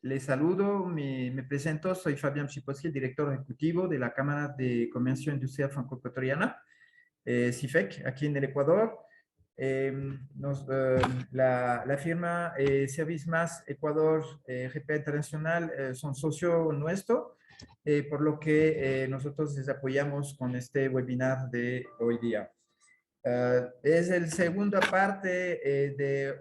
Les saludo, me presento, soy Fabián Chiposki, el director ejecutivo de la Cámara de Comercio Industrial Franco-Ecuatoriana, CIFEC, aquí en el Ecuador. Eh, la firma Service Más Ecuador GP Internacional son socio nuestro, por lo que nosotros les apoyamos con este webinar de hoy día. Es el segunda parte de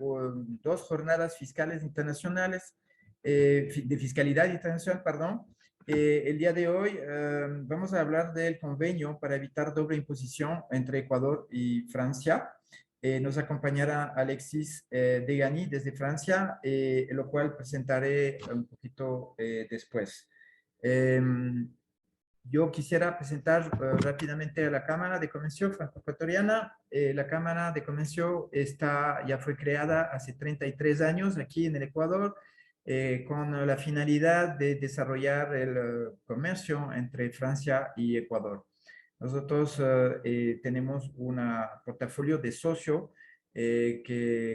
dos jornadas fiscales internacionales, de fiscalidad internacional, perdón. El día de hoy vamos a hablar del convenio para evitar doble imposición entre Ecuador y Francia. Nos acompañará Alexis Degani desde Francia, lo cual presentaré un poquito después. Yo quisiera presentar rápidamente a la Cámara de Comercio Franco-Ecuatoriana. La Cámara de Comercio ya fue creada hace 33 años aquí en el Ecuador con la finalidad de desarrollar el comercio entre Francia y Ecuador. Nosotros tenemos un portafolio de socio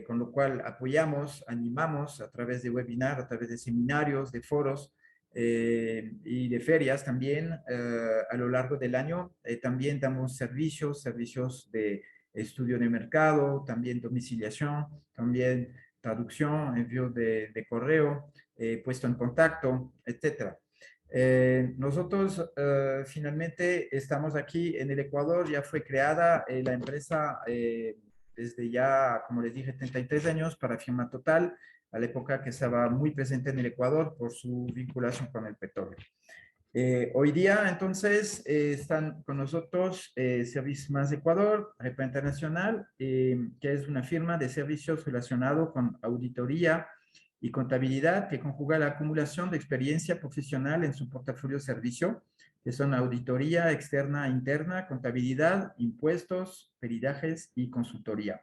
con lo cual apoyamos, animamos a través de webinar, a través de seminarios, de foros, y de ferias también a lo largo del año. También damos servicios de estudio de mercado, también domiciliación, también traducción, envío de correo, puesto en contacto, etcétera. Nosotros finalmente estamos aquí en el Ecuador, ya fue creada la empresa desde ya, como les dije, 33 años para Firma Total, a la época que estaba muy presente en el Ecuador por su vinculación con el petróleo. Hoy día, entonces, están con nosotros Service Más Ecuador, Repa Internacional, que es una firma de servicios relacionado con auditoría y contabilidad que conjuga la acumulación de experiencia profesional en su portafolio de servicio, que son auditoría externa e interna, contabilidad, impuestos, peritajes y consultoría.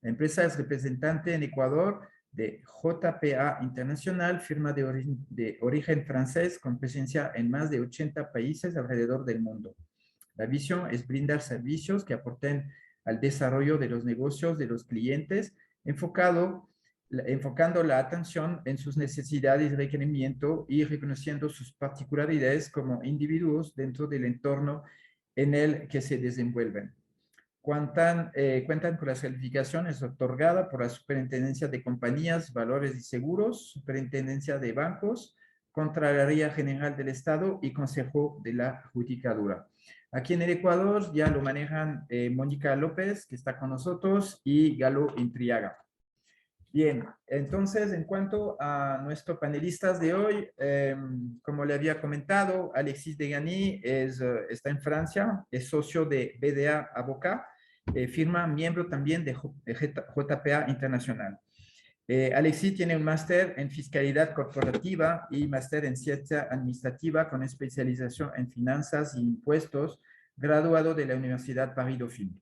La empresa es representante en Ecuador de JPA Internacional, firma de origen francés con presencia en más de 80 países alrededor del mundo. La visión es brindar servicios que aporten al desarrollo de los negocios de los clientes, enfocando la atención en sus necesidades y requerimientos y reconociendo sus particularidades como individuos dentro del entorno en el que se desenvuelven. Cuentan con las calificaciones otorgadas por la Superintendencia de Compañías, Valores y Seguros, Superintendencia de Bancos, Contraloría General del Estado y Consejo de la Judicatura. Aquí en el Ecuador ya lo manejan Mónica López, que está con nosotros, y Galo Intriaga. Bien, entonces, en cuanto a nuestros panelistas de hoy, como le había comentado, Alexis Degani está en Francia, es socio de BDA Avocat, firma miembro también de JPA Internacional. Alexis tiene un máster en fiscalidad corporativa y máster en ciencia administrativa con especialización en finanzas y impuestos, graduado de la Universidad Paris-Dauphine.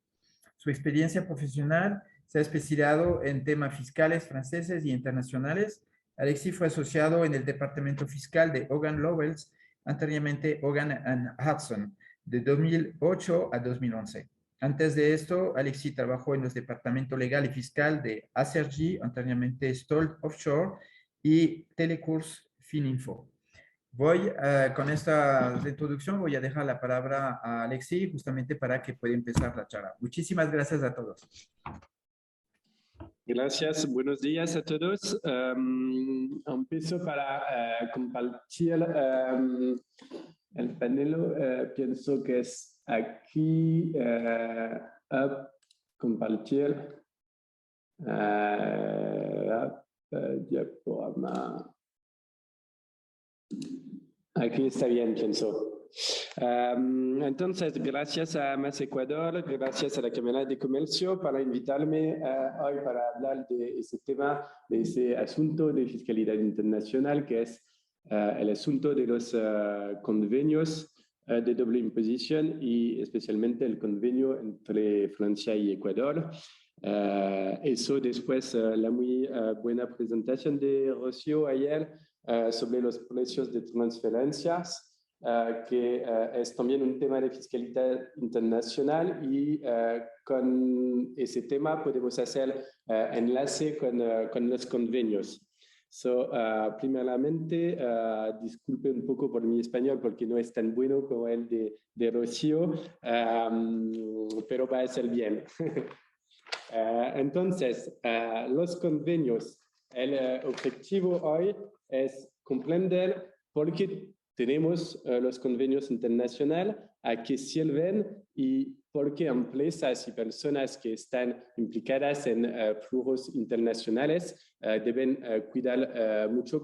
Su experiencia profesional se ha especializado en temas fiscales franceses y internacionales. Alexis fue asociado en el departamento fiscal de Hogan Lovells, anteriormente Hogan Hudson, de 2008 a 2011. Antes de esto, Alexis trabajó en los departamentos legal y fiscal de Acergy, anteriormente Stolt Offshore, y Telecours Fininfo. Con esta introducción, voy a dejar la palabra a Alexis justamente para que pueda empezar la charla. Muchísimas gracias a todos. Gracias, buenos días a todos. Empiezo para compartir el panel. Pienso que es aquí, compartir diaporama. Aquí está bien, pienso. Entonces, gracias a Más Ecuador, gracias a la Cámara de Comercio para invitarme hoy para hablar de ese tema, de ese asunto de fiscalidad internacional, que es el asunto de los convenios de doble imposición y especialmente el convenio entre Francia y Ecuador. Eso después la muy buena presentación de Rocío ayer sobre los precios de transferencias. Que es también un tema de fiscalidad internacional y con ese tema podemos hacer enlace con los convenios. Primeramente, disculpe un poco por mi español porque no es tan bueno como el de Rocío, pero va a ser bien. Entonces, los convenios, el objetivo hoy es comprender por qué tenemos los convenios internacionales, a qué sirven y por qué empresas y personas que están implicadas en flujos internacionales deben cuidar mucho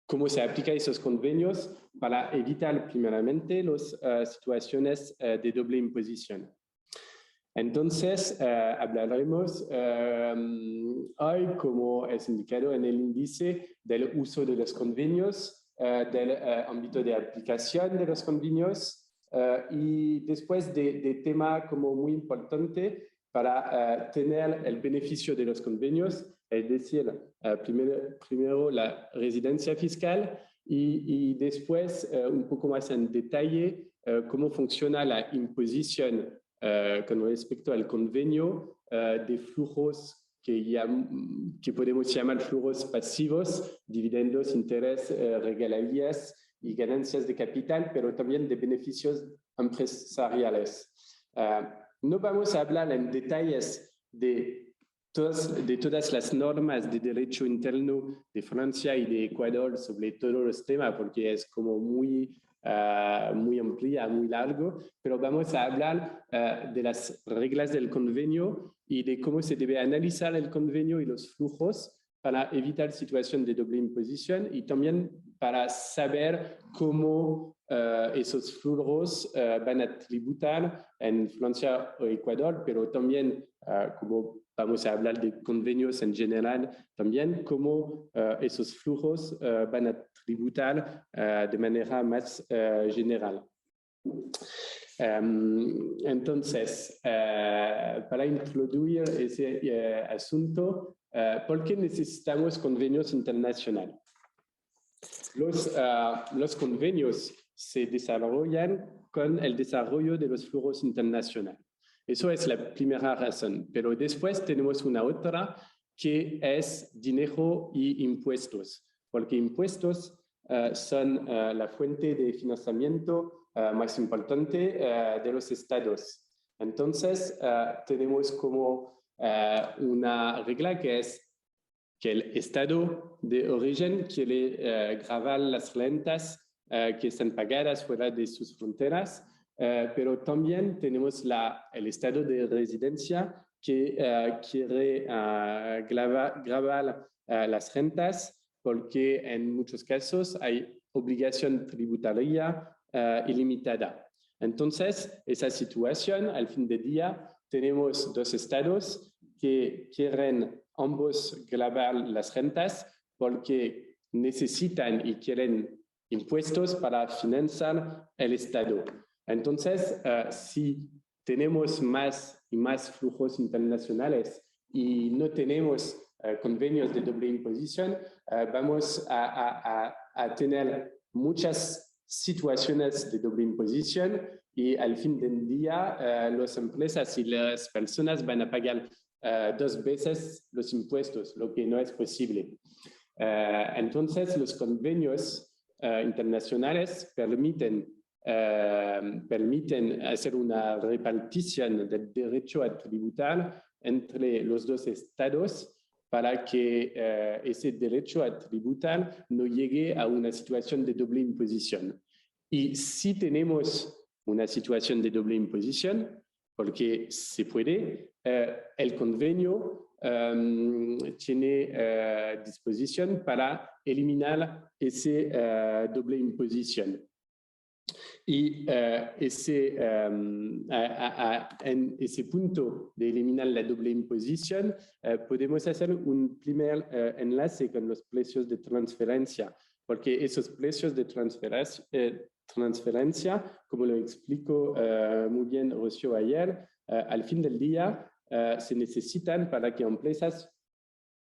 cómo se aplican esos convenios para evitar primeramente las situaciones de doble imposición. Entonces, hablaremos hoy, como es indicado en el índice, del uso de los convenios, del ámbito de aplicación de los convenios y después de tema como muy importante para tener el beneficio de los convenios, es decir, primero la residencia fiscal y después un poco más en detalle cómo funciona la imposición con respecto al convenio de flujos que podemos llamar flujos pasivos, dividendos, interés, regalías y ganancias de capital, pero también de beneficios empresariales. No vamos a hablar en detalles de todas las normas de derecho interno de Francia y de Ecuador sobre todos los temas, porque es como muy amplia, muy largo, pero vamos a hablar de las reglas del convenio y de cómo se debe analizar el convenio y los flujos para evitar situación de doble imposición y también para saber cómo esos flujos van a tributar en Francia o Ecuador, pero también como vamos a hablar de convenios en general, también cómo esos flujos van a tributar de manera más general. Entonces, para introducir ese asunto, ¿por qué necesitamos convenios internacionales? Los convenios se desarrollan con el desarrollo de los flujos internacionales. Eso es la primera razón, pero después tenemos una otra que es dinero y impuestos, porque impuestos son la fuente de financiamiento más importante de los estados. Entonces, tenemos como una regla que es que el estado de origen quiere gravar las rentas que están pagadas fuera de sus fronteras, pero también tenemos el estado de residencia que quiere gravar las rentas porque en muchos casos hay obligación tributaria ilimitada. Entonces, esa situación, al fin del día, tenemos dos estados que quieren ambos gravar las rentas porque necesitan y quieren impuestos para financiar el Estado. Entonces, si tenemos más y más flujos internacionales y no tenemos convenios de doble imposición, vamos a tener muchas situaciones de doble imposición y al fin del día las empresas y las personas van a pagar dos veces los impuestos, lo que no es posible. Entonces, los convenios internacionales permiten hacer una repartición del derecho a tributar entre los dos estados para que ese derecho a tributar no llegue a una situación de doble imposición. Y si tenemos una situación de doble imposición, porque se puede, el convenio tiene disposición para eliminar esa doble imposición. Y en ese punto de eliminar la doble imposición, podemos hacer un primer enlace con los precios de transferencia, porque esos precios de transferencia, como lo explicó muy bien Rocío ayer, al fin del día se necesitan para que empresas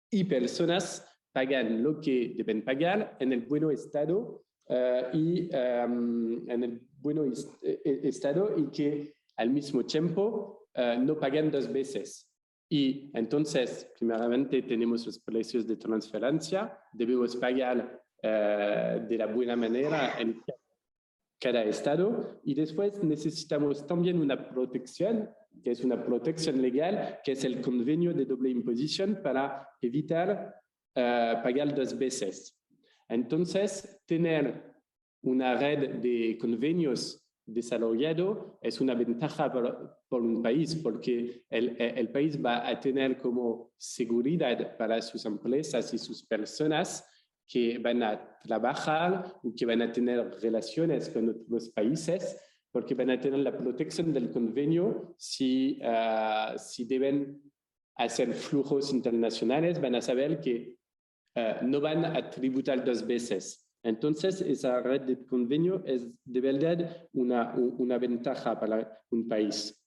y personas paguen lo que deben pagar en el buen estado en el buen estado y que al mismo tiempo no paguen dos veces. Y entonces, primeramente, tenemos los precios de transferencia, debemos pagar de la buena manera en cada estado, y después necesitamos también una protección, que es una protección legal, que es el convenio de doble imposición para evitar pagar dos veces. Entonces, tener una red de convenios desarrollado es una ventaja por un país, porque el país va a tener como seguridad para sus empresas y sus personas que van a trabajar o que van a tener relaciones con otros países, porque van a tener la protección del convenio si deben hacer flujos internacionales, van a saber que no van a tributar dos veces. Entonces, esa red de convenio es de verdad una ventaja para un país.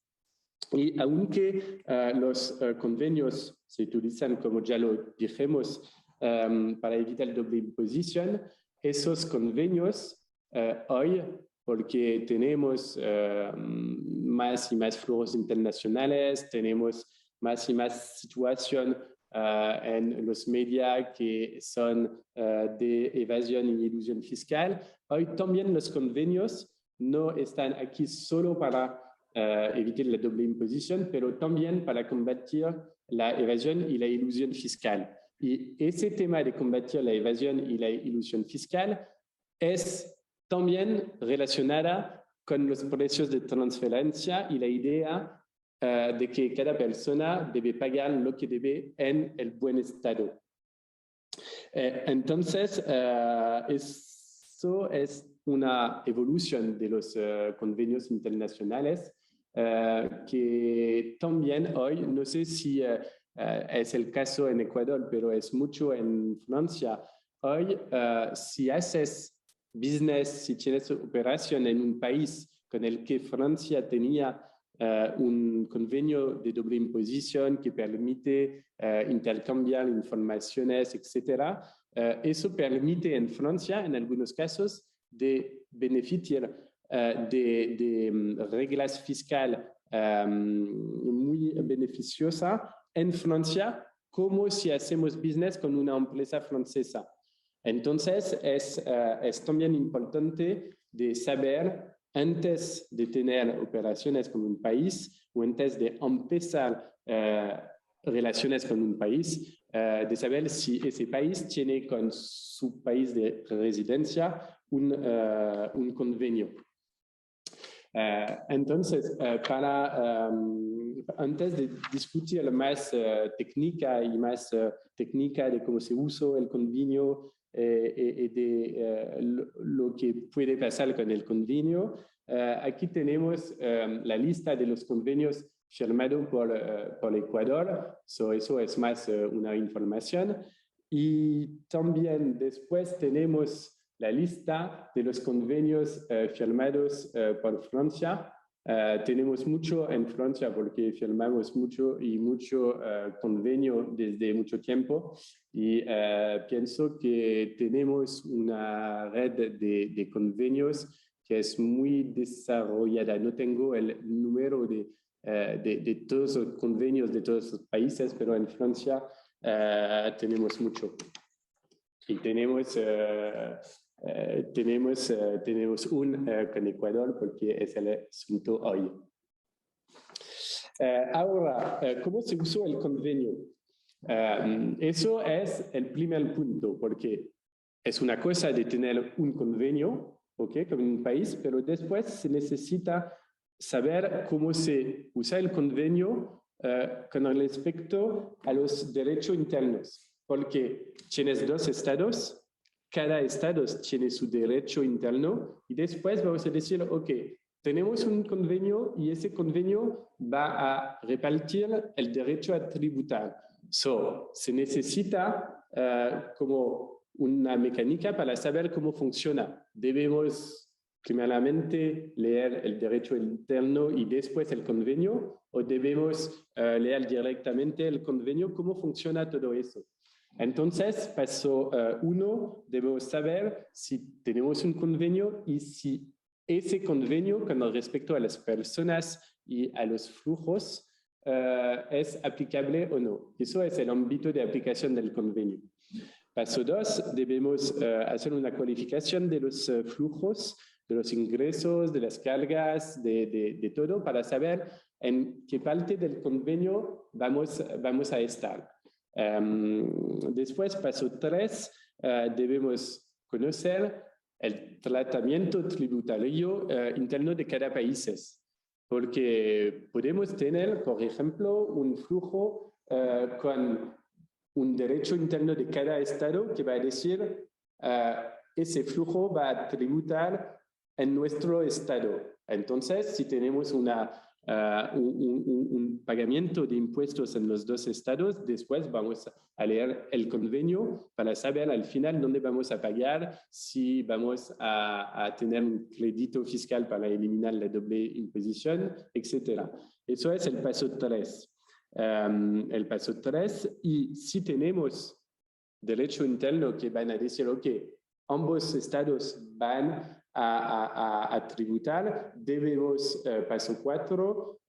Y aunque los convenios se utilizan, como ya lo dijimos, para evitar doble imposición, esos convenios hoy, porque tenemos más y más flujos internacionales, tenemos más y más situación en los medios que son de evasión y elusión fiscal. Hoy también los convenios no están aquí solo para evitar la doble imposición, pero también para combatir la evasión y la elusión fiscal. Y ese tema de combatir la evasión y la ilusión fiscal es también relacionada con los precios de transferencia y la idea de que cada persona debe pagar lo que debe en el buen estado. Entonces, eso es una evolución de los convenios internacionales que también hoy, no sé si es el caso en Ecuador, pero es mucho en Francia. Hoy, si haces business, si tienes operación en un país con el que Francia tenía un convenio de doble imposición que permite intercambiar informaciones, etc. Eso permite en Francia, en algunos casos, de beneficiar de reglas fiscales muy beneficiosas en Francia, como si hacemos business con una empresa francesa. Entonces, es también importante de saber, antes de tener operaciones con un país o antes de empezar relaciones con un país, de saber si ese país tiene con su país de residencia un convenio. Entonces, antes de discutir más técnica y más técnica de cómo se usa el convenio y de lo que puede pasar con el convenio, aquí tenemos la lista de los convenios firmados por Ecuador. Eso es más una información. Y también después tenemos la lista de los convenios firmados por Francia. Tenemos mucho en Francia porque firmamos mucho convenio desde mucho tiempo, y pienso que tenemos una red de convenios que es muy desarrollada. No tengo el número de todos los convenios de todos los países, pero en Francia tenemos mucho. Y tenemos un con Ecuador porque es el asunto hoy. Ahora, ¿cómo se usó el convenio? Eso es el primer punto, porque es una cosa de tener un convenio, ¿okay?, con un país, pero después se necesita saber cómo se usa el convenio con respecto a los derechos internos, porque tienes dos estados. Cada estado tiene su derecho interno y después vamos a decir, ok, tenemos un convenio y ese convenio va a repartir el derecho a tributar. Se necesita como una mecánica para saber cómo funciona. Debemos primeramente leer el derecho interno y después el convenio, o debemos leer directamente el convenio, cómo funciona todo eso. Entonces, paso 1, debemos saber si tenemos un convenio y si ese convenio con respecto a las personas y a los flujos es aplicable o no. Eso es el ámbito de aplicación del convenio. Paso 2, debemos hacer una cualificación de los flujos, de los ingresos, de las cargas, de todo, para saber en qué parte del convenio vamos a estar. Después, paso 3, debemos conocer el tratamiento tributario interno de cada país. Porque podemos tener, por ejemplo, un flujo con un derecho interno de cada estado que va a decir ese flujo va a tributar en nuestro estado. Entonces, si tenemos un pagamiento de impuestos en los dos estados, después vamos a leer el convenio para saber al final dónde vamos a pagar, si vamos a tener un crédito fiscal para eliminar la doble imposición, etc. Eso es el paso 3. El paso 3, y si tenemos derecho interno que van a decir, ok, ambos estados van a tributar, debemos, paso 4,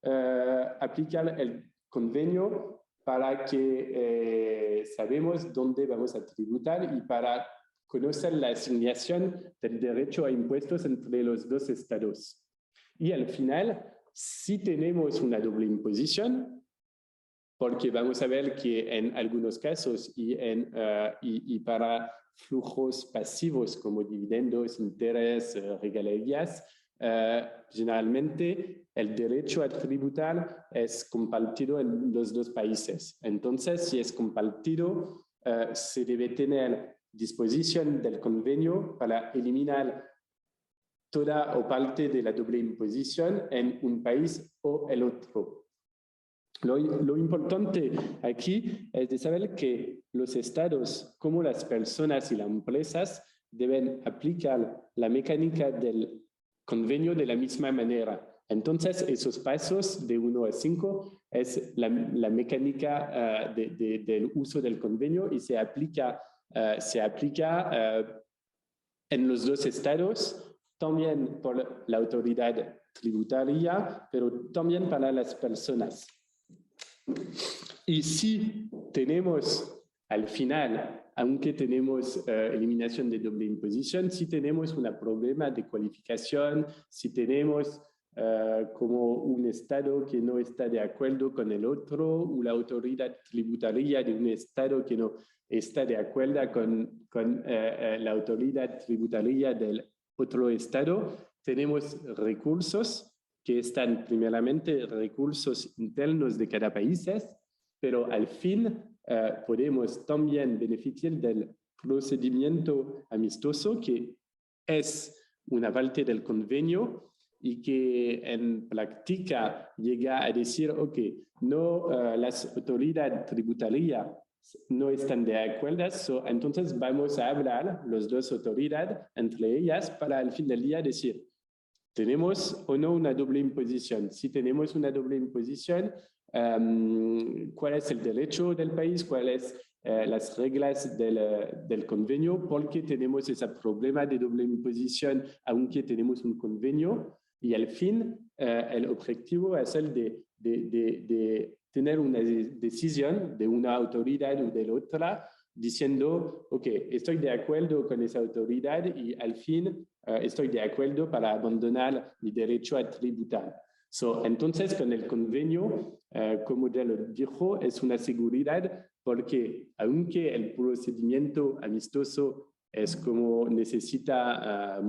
aplicar el convenio para que sabemos dónde vamos a tributar y para conocer la asignación del derecho a impuestos entre los dos estados. Y al final, si tenemos una doble imposición, porque vamos a ver que en algunos casos y para flujos pasivos como dividendos, interés, regalías, generalmente el derecho a tributar es compartido en los dos países. Entonces, si es compartido, se debe tener disposición del convenio para eliminar toda o parte de la doble imposición en un país o el otro. Lo importante aquí es de saber que los estados, como las personas y las empresas, deben aplicar la mecánica del convenio de la misma manera. Entonces, esos pasos de 1 a 5 es la mecánica del uso del convenio y se aplica en los dos estados, también por la autoridad tributaria, pero también para las personas. Y si tenemos al final, aunque tenemos eliminación de doble imposición, si tenemos un problema de cualificación, si tenemos como un estado que no está de acuerdo con el otro, o la autoridad tributaria de un estado que no está de acuerdo con la autoridad tributaria del otro estado, tenemos recursos que están primeramente recursos internos de cada país, pero al fin podemos también beneficiar del procedimiento amistoso, que es una parte del convenio y que en práctica llega a decir, ok, no, las autoridades tributarias no están de acuerdo, entonces vamos a hablar, las dos autoridades, entre ellas, para al fin del día decir, ¿tenemos o no una doble imposición? Si tenemos una doble imposición, ¿cuál es el derecho del país? ¿Cuáles son las reglas del convenio? ¿Por qué tenemos ese problema de doble imposición aunque tenemos un convenio? Y al fin, el objetivo es el de tener una decisión de una autoridad o de la otra diciendo, ok, estoy de acuerdo con esa autoridad y al fin estoy de acuerdo para abandonar mi derecho a tributar. Entonces, con el convenio, como ya lo dijo, es una seguridad porque aunque el procedimiento amistoso es como necesita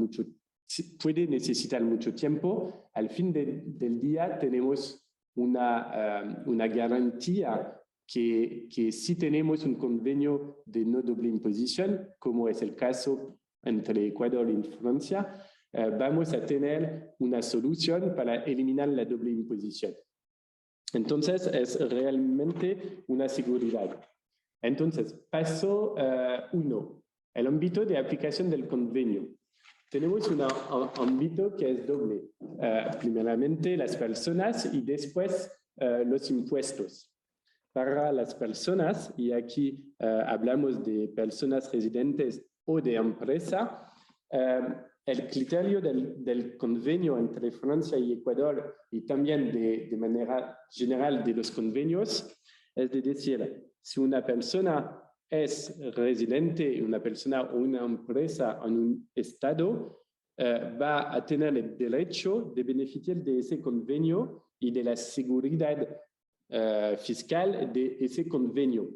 puede necesitar mucho tiempo, al fin del día tenemos una garantía que si tenemos un convenio de no doble imposición, como es el caso entre Ecuador y Francia, vamos a tener una solución para eliminar la doble imposición. Entonces, es realmente una seguridad. Entonces, paso 1, el ámbito de aplicación del convenio. Tenemos un ámbito que es doble. Primeramente, las personas y después los impuestos. Para las personas, y aquí hablamos de personas residentes o de empresa, el criterio del convenio entre Francia y Ecuador y también de manera general de los convenios es de decir, si una persona es residente, una persona o una empresa en un estado, va a tener el derecho de beneficiar de ese convenio y de la seguridad fiscal de ese convenio.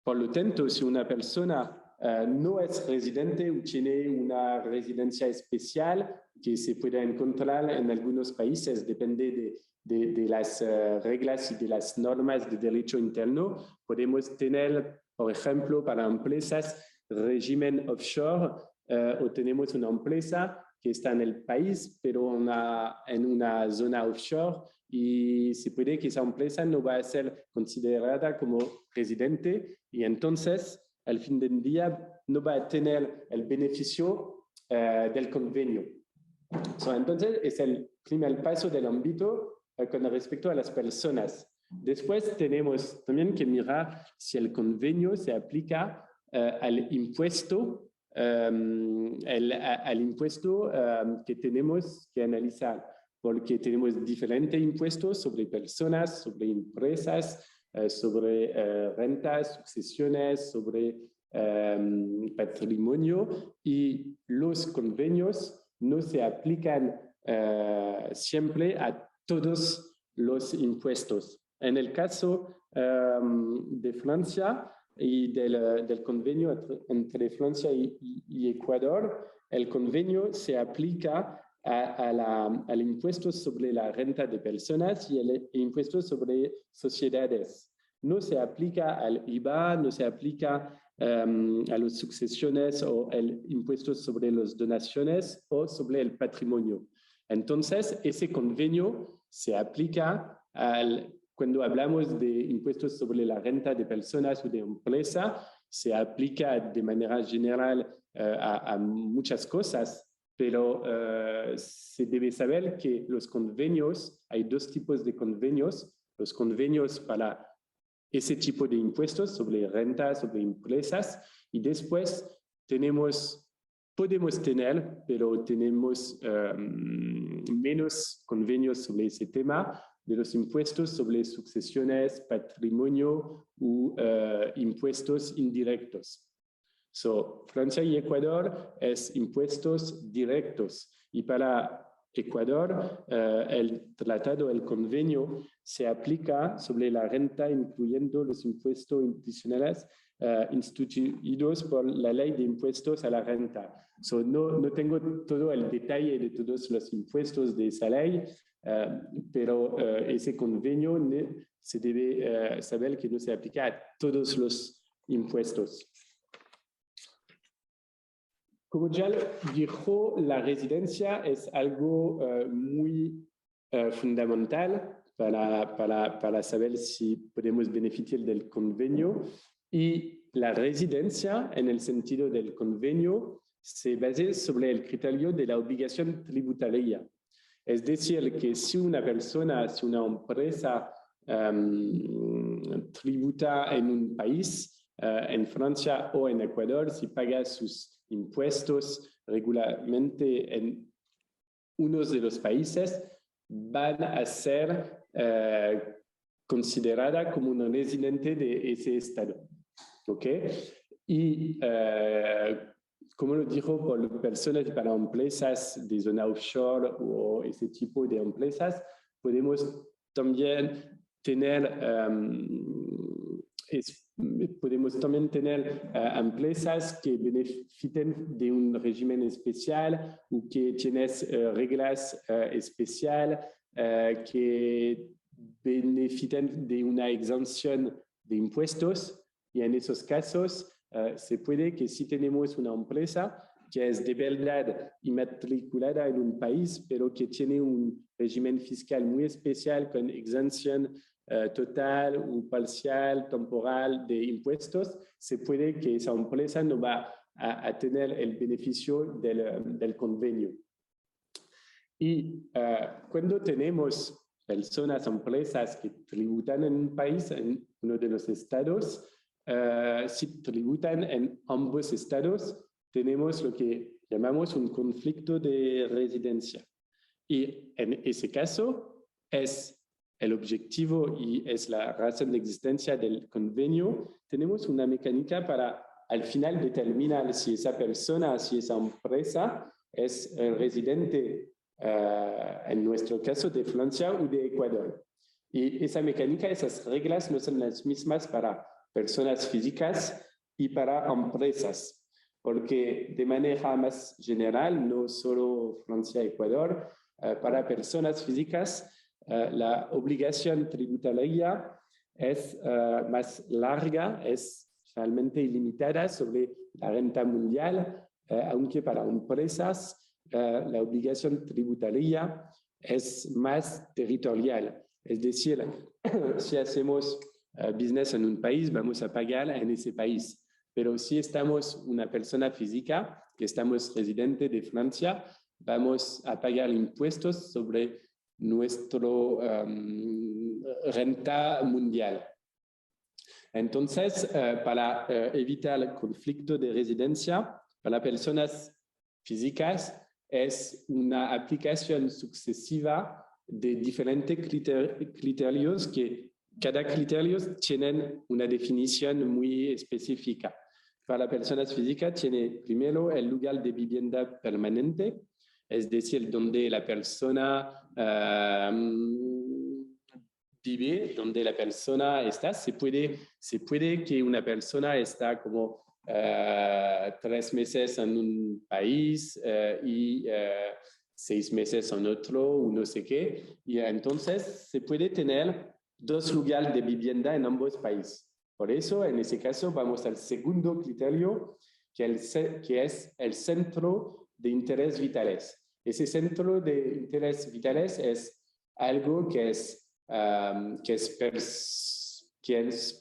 Por lo tanto, si una persona no es residente o tiene una residencia especial que se puede encontrar en algunos países, depende de las reglas y de las normas de derecho interno, podemos tener, por ejemplo, para empresas, régimen offshore, o tenemos una empresa que está en el país, pero en una zona offshore, y se puede que esa empresa no va a ser considerada como residente, y entonces, al fin del día, no va a tener el beneficio del convenio. Entonces, es el primer paso del ámbito con respecto a las personas. Después tenemos también que mirar si el convenio se aplica al impuesto, al impuesto que tenemos que analizar, porque tenemos diferentes impuestos sobre personas, sobre empresas, sobre rentas, sucesiones, sobre patrimonio, y los convenios no se aplican siempre a todos los impuestos. En el caso de Francia y del convenio entre Francia y Ecuador, el convenio se aplica al impuesto sobre la renta de personas y el impuesto sobre sociedades. No se aplica al IVA, no se aplica a las sucesiones o el impuesto sobre las donaciones o sobre el patrimonio. Entonces, ese convenio se aplica cuando hablamos de impuestos sobre la renta de personas o de empresa, se aplica de manera general a muchas cosas, pero se debe saber que los convenios, hay dos tipos de convenios, los convenios para ese tipo de impuestos sobre rentas, sobre empresas, y después podemos tener, pero tenemos menos convenios sobre ese tema, de los impuestos sobre sucesiones, patrimonio u impuestos indirectos. Francia y Ecuador es impuestos directos, y para Ecuador el tratado, el convenio, se aplica sobre la renta, incluyendo los impuestos adicionales instituidos por la ley de impuestos a la renta. No tengo todo el detalle de todos los impuestos de esa ley, pero ese convenio se debe saber que no se aplica a todos los impuestos. Como ya dijo, la residencia es algo muy fundamental para saber si podemos beneficiar del convenio, y la residencia, en el sentido del convenio, se basa sobre el criterio de la obligación tributaria. Es decir, que si una persona, si una empresa tributa en un país, en Francia o en Ecuador, si paga sus impuestos regularmente en unos de los países, van a ser considerada como un residente de ese estado. ¿Ok? Y como lo dijo, por personas, para empresas de zona offshore o ese tipo de empresas, podemos también tener empresas que beneficien de un régimen especial o que tienen reglas especiales que beneficien de una exención de impuestos, y en esos casos se puede que si tenemos una empresa que es de verdad inmatriculada en un país, pero que tiene un régimen fiscal muy especial con exención total o parcial, temporal de impuestos, se puede que esa empresa no va a tener el beneficio del convenio. Y cuando tenemos personas, empresas que tributan en un país, en uno de los estados, si tributan en ambos estados, tenemos lo que llamamos un conflicto de residencia. Y en ese caso es el objetivo y es la razón de existencia del convenio. Tenemos una mecánica para al final determinar si esa persona, si esa empresa es residente, en nuestro caso, de Francia o de Ecuador. Y esa mecánica, esas reglas no son las mismas para personas físicas y para empresas, porque de manera más general, no solo Francia y Ecuador, para personas físicas, la obligación tributaria es más larga, es realmente ilimitada sobre la renta mundial, aunque para empresas la obligación tributaria es más territorial. Es decir, si hacemos business en un país, vamos a pagar en ese país. Pero si estamos una persona física, que estamos residente de Francia, vamos a pagar impuestos sobre nuestro renta mundial. Entonces, para evitar el conflicto de residencia, para personas físicas es una aplicación sucesiva de diferentes criterios que cada criterio tiene una definición muy específica. Para personas físicas tiene primero el lugar de vivienda permanente, es decir, donde la persona vive, donde la persona está. Se puede que una persona está como 3 meses en un país y 6 meses en otro, o no sé qué. Y entonces se puede tener 2 lugares de vivienda en ambos países. Por eso, en ese caso, vamos al segundo criterio, que es el centro de interés vitales. Ese centro de interés vitales es algo que es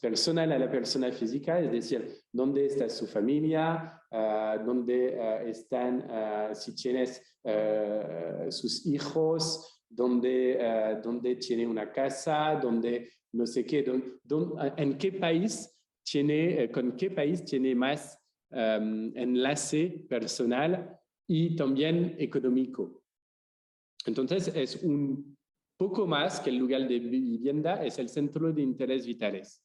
personal a la persona física, es decir, dónde está su familia, dónde están, si tienes sus hijos, dónde tiene una casa, dónde no sé qué, en qué país tiene, con qué país tiene más enlace personal y también económico. Entonces es un poco más que el lugar de vivienda, es el centro de interés vitales.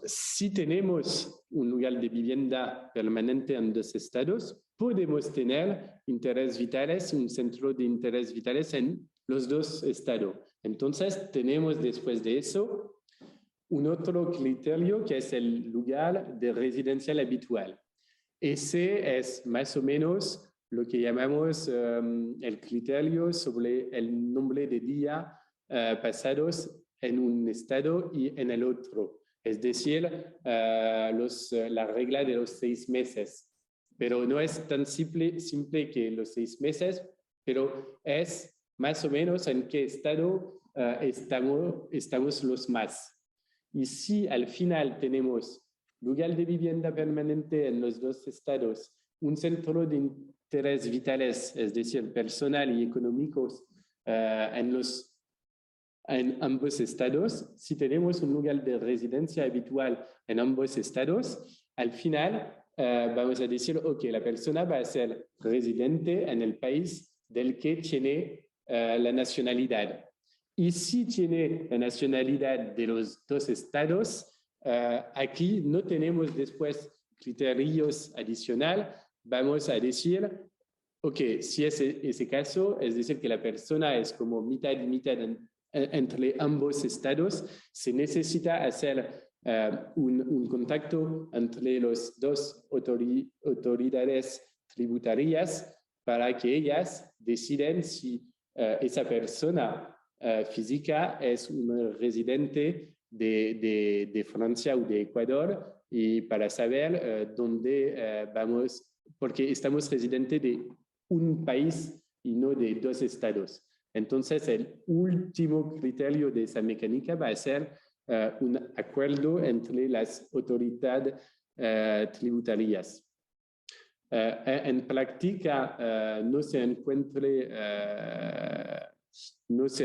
Si tenemos un lugar de vivienda permanente en 2 estados, podemos tener interés vitales, un centro de interés vitales en los 2 estados. Entonces tenemos después de eso un otro criterio que es el lugar de residencia habitual. Ese es más o menos lo que llamamos el criterio sobre el nombre de días pasados en un estado y en el otro. Es decir, la regla de los 6 meses. Pero no es tan simple que los 6 meses, pero es más o menos en qué estado estamos los más. Y si al final tenemos lugar de vivienda permanente en los 2 estados, un centro de interés vitales, es decir, personal y económicos en ambos estados, si tenemos un lugar de residencia habitual en ambos estados, al final vamos a decir, ok, la persona va a ser residente en el país del que tiene la nacionalidad. Y si tiene la nacionalidad de los 2 estados, aquí no tenemos después criterios adicionales. Vamos a decir, ok, si es ese caso, es decir, que la persona es como mitad y mitad entre ambos estados, se necesita hacer un contacto entre las 2 autoridades tributarias para que ellas deciden si esa persona física es un residente de Francia o de Ecuador, y para saber dónde vamos, porque estamos residentes de un país y no de 2 estados. Entonces, el último criterio de esa mecánica va a ser un acuerdo entre las autoridades tributarias. En práctica no se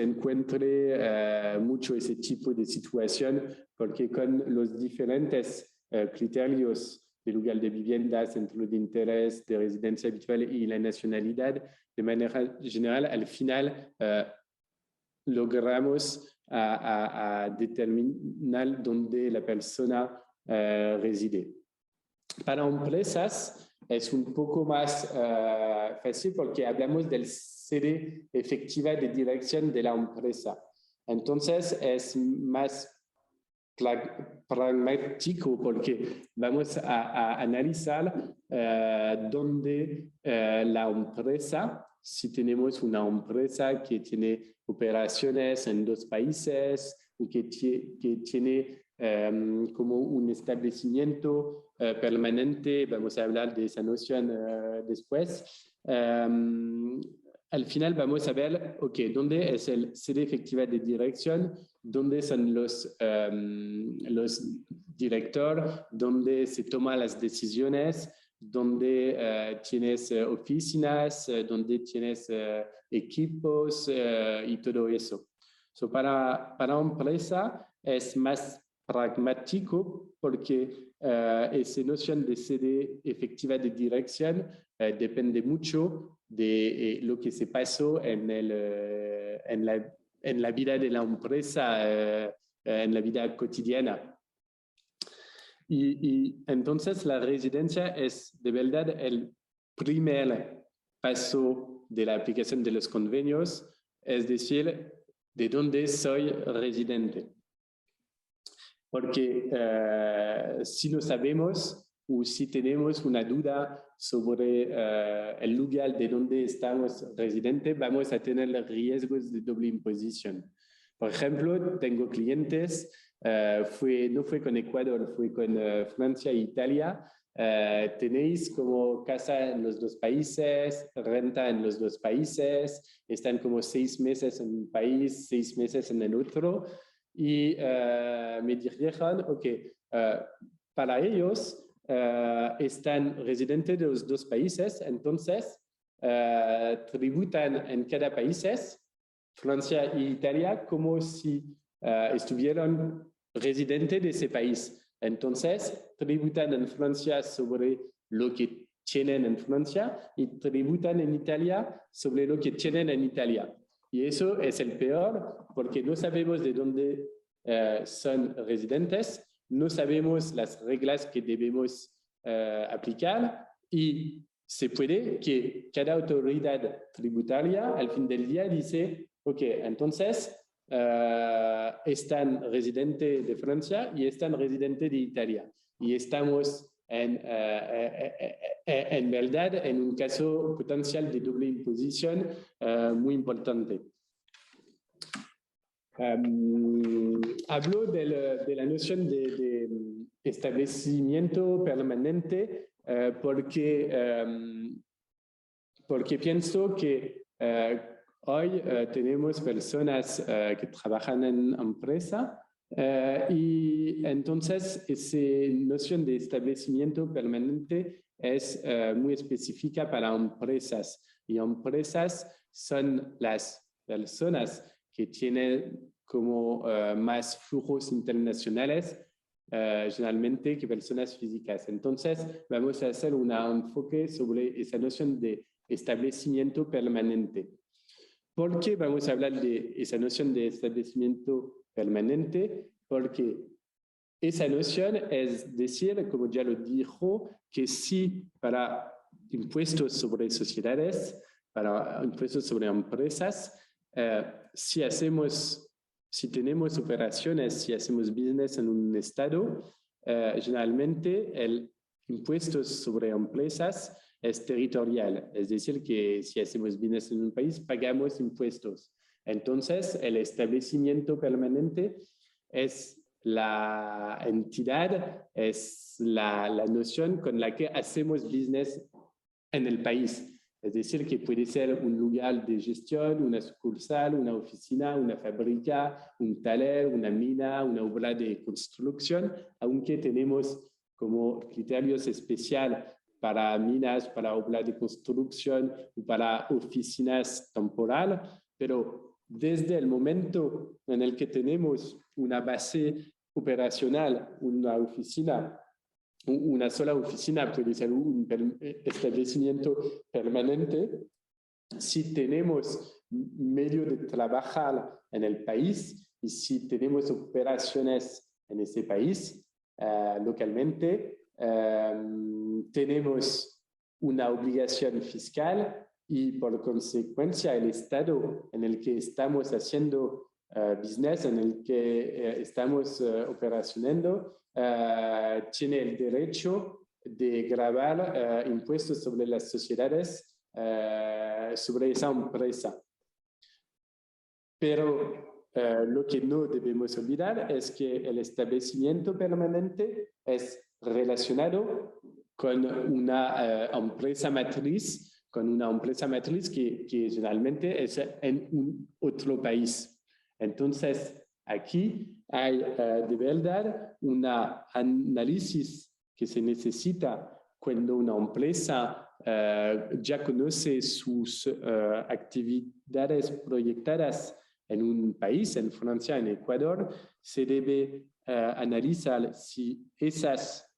encuentre mucho ese tipo de situación, porque con los diferentes criterios lugar de vivienda, centro de interés, de residencia habitual y la nacionalidad, de manera general, al final logramos a determinar dónde la persona reside. Para empresas es un poco más fácil porque hablamos del sede efectiva de dirección de la empresa. Entonces es más pragmático porque vamos a analizar dónde la empresa, si tenemos una empresa que tiene operaciones en 2 países o que tiene como un establecimiento permanente, vamos a hablar de esa noción después. Al final vamos a ver, dónde es el sede efectiva de dirección, dónde son los directores, dónde se toman las decisiones, dónde tienes oficinas, dónde tienes equipos y todo eso. Para empresa es más pragmático porque esa noción de sede efectiva de dirección depende mucho de lo que se pasó en la vida de la empresa, en la vida cotidiana. Y entonces la residencia es de verdad el primer paso de la aplicación de los convenios, es decir, de dónde soy residente. Porque si no sabemos o si tenemos una duda sobre el lugar de donde estamos residentes, vamos a tener riesgos de doble imposición. Por ejemplo, tengo clientes, no fue con Ecuador, fue con Francia e Italia. Tenéis como casa en los 2 países, renta en los 2 países, están como 6 meses en un país, 6 meses en el otro. Y me dijeron, para ellos están residentes de los 2 países, entonces tributan en cada país, Francia e Italia, como si estuvieran residentes de ese país. Entonces tributan en Francia sobre lo que tienen en Francia y tributan en Italia sobre lo que tienen en Italia. Y eso es el peor porque no sabemos de dónde son residentes, no sabemos las reglas que debemos aplicar y se puede que cada autoridad tributaria al fin del día dice, entonces están residentes de Francia y están residentes de Italia y estamos en verdad en un caso potencial de doble imposición muy importante. Hablo de la noción de establecimiento permanente porque pienso que hoy tenemos personas que trabajan en empresa y entonces esa noción de establecimiento permanente es muy específica para empresas y empresas son las personas que tienen como más flujos internacionales generalmente que personas físicas. Entonces vamos a hacer un enfoque sobre esa noción de establecimiento permanente. ¿Por qué vamos a hablar de esa noción de establecimiento permanente? Porque esa noción es decir, como ya lo dijo, que si para impuestos sobre sociedades, para impuestos sobre empresas, si tenemos operaciones, si hacemos business en un estado, generalmente el impuesto sobre empresas es territorial, es decir, que si hacemos business en un país, pagamos impuestos. Entonces, el establecimiento permanente es la entidad, es la noción con la que hacemos business en el país. Es decir, que puede ser un lugar de gestión, una sucursal, una oficina, una fábrica, un taller, una mina, una obra de construcción, aunque tenemos como criterios especiales para minas, para obras de construcción, para oficinas temporales, pero desde el momento en el que tenemos una base operacional, una oficina una sola oficina, puede ser un establecimiento permanente. Si tenemos medio de trabajar en el país y si tenemos operaciones en ese país localmente, tenemos una obligación fiscal y por consecuencia el estado en el que estamos haciendo business, en el que estamos operacionando, tiene el derecho de gravar impuestos sobre las sociedades sobre esa empresa. Pero lo que no debemos olvidar es que el establecimiento permanente es relacionado con una empresa matriz, que generalmente es en un otro país. Entonces, aquí hay de verdad un análisis que se necesita cuando una empresa ya conoce sus actividades proyectadas en un país, en Francia, en Ecuador, se debe analizar si esas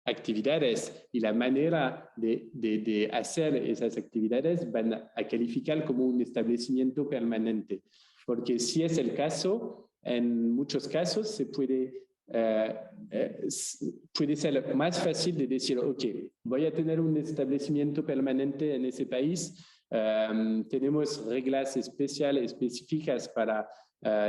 actividades y la manera de hacer esas actividades van a calificar como un establecimiento permanente. Porque si es el caso, en muchos casos se puede ser más fácil de decir, ok, voy a tener un establecimiento permanente en ese país, tenemos reglas específicas para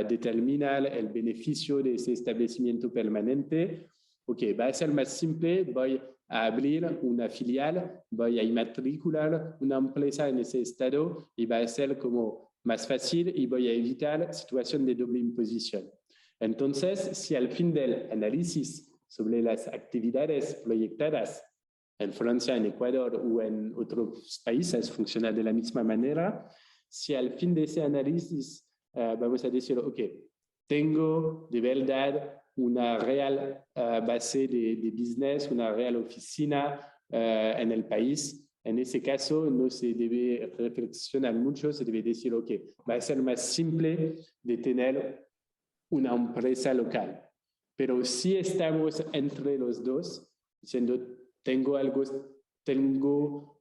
determinar el beneficio de ese establecimiento permanente. Ok, va a ser más simple, voy a abrir una filial, voy a inmatricular una empresa en ese estado y va a ser como más fácil y voy a evitar situación de doble imposición. Entonces, si al fin del análisis sobre las actividades proyectadas en Francia, en Ecuador o en otros países funciona de la misma manera, si al fin de ese análisis vamos a decir, ok, tengo de verdad una real base de business, una real oficina en el país, en ese caso no se debe reflexionar mucho, se debe decir, ok, va a ser más simple de tener una empresa local. Pero si estamos entre los dos, diciendo, tengo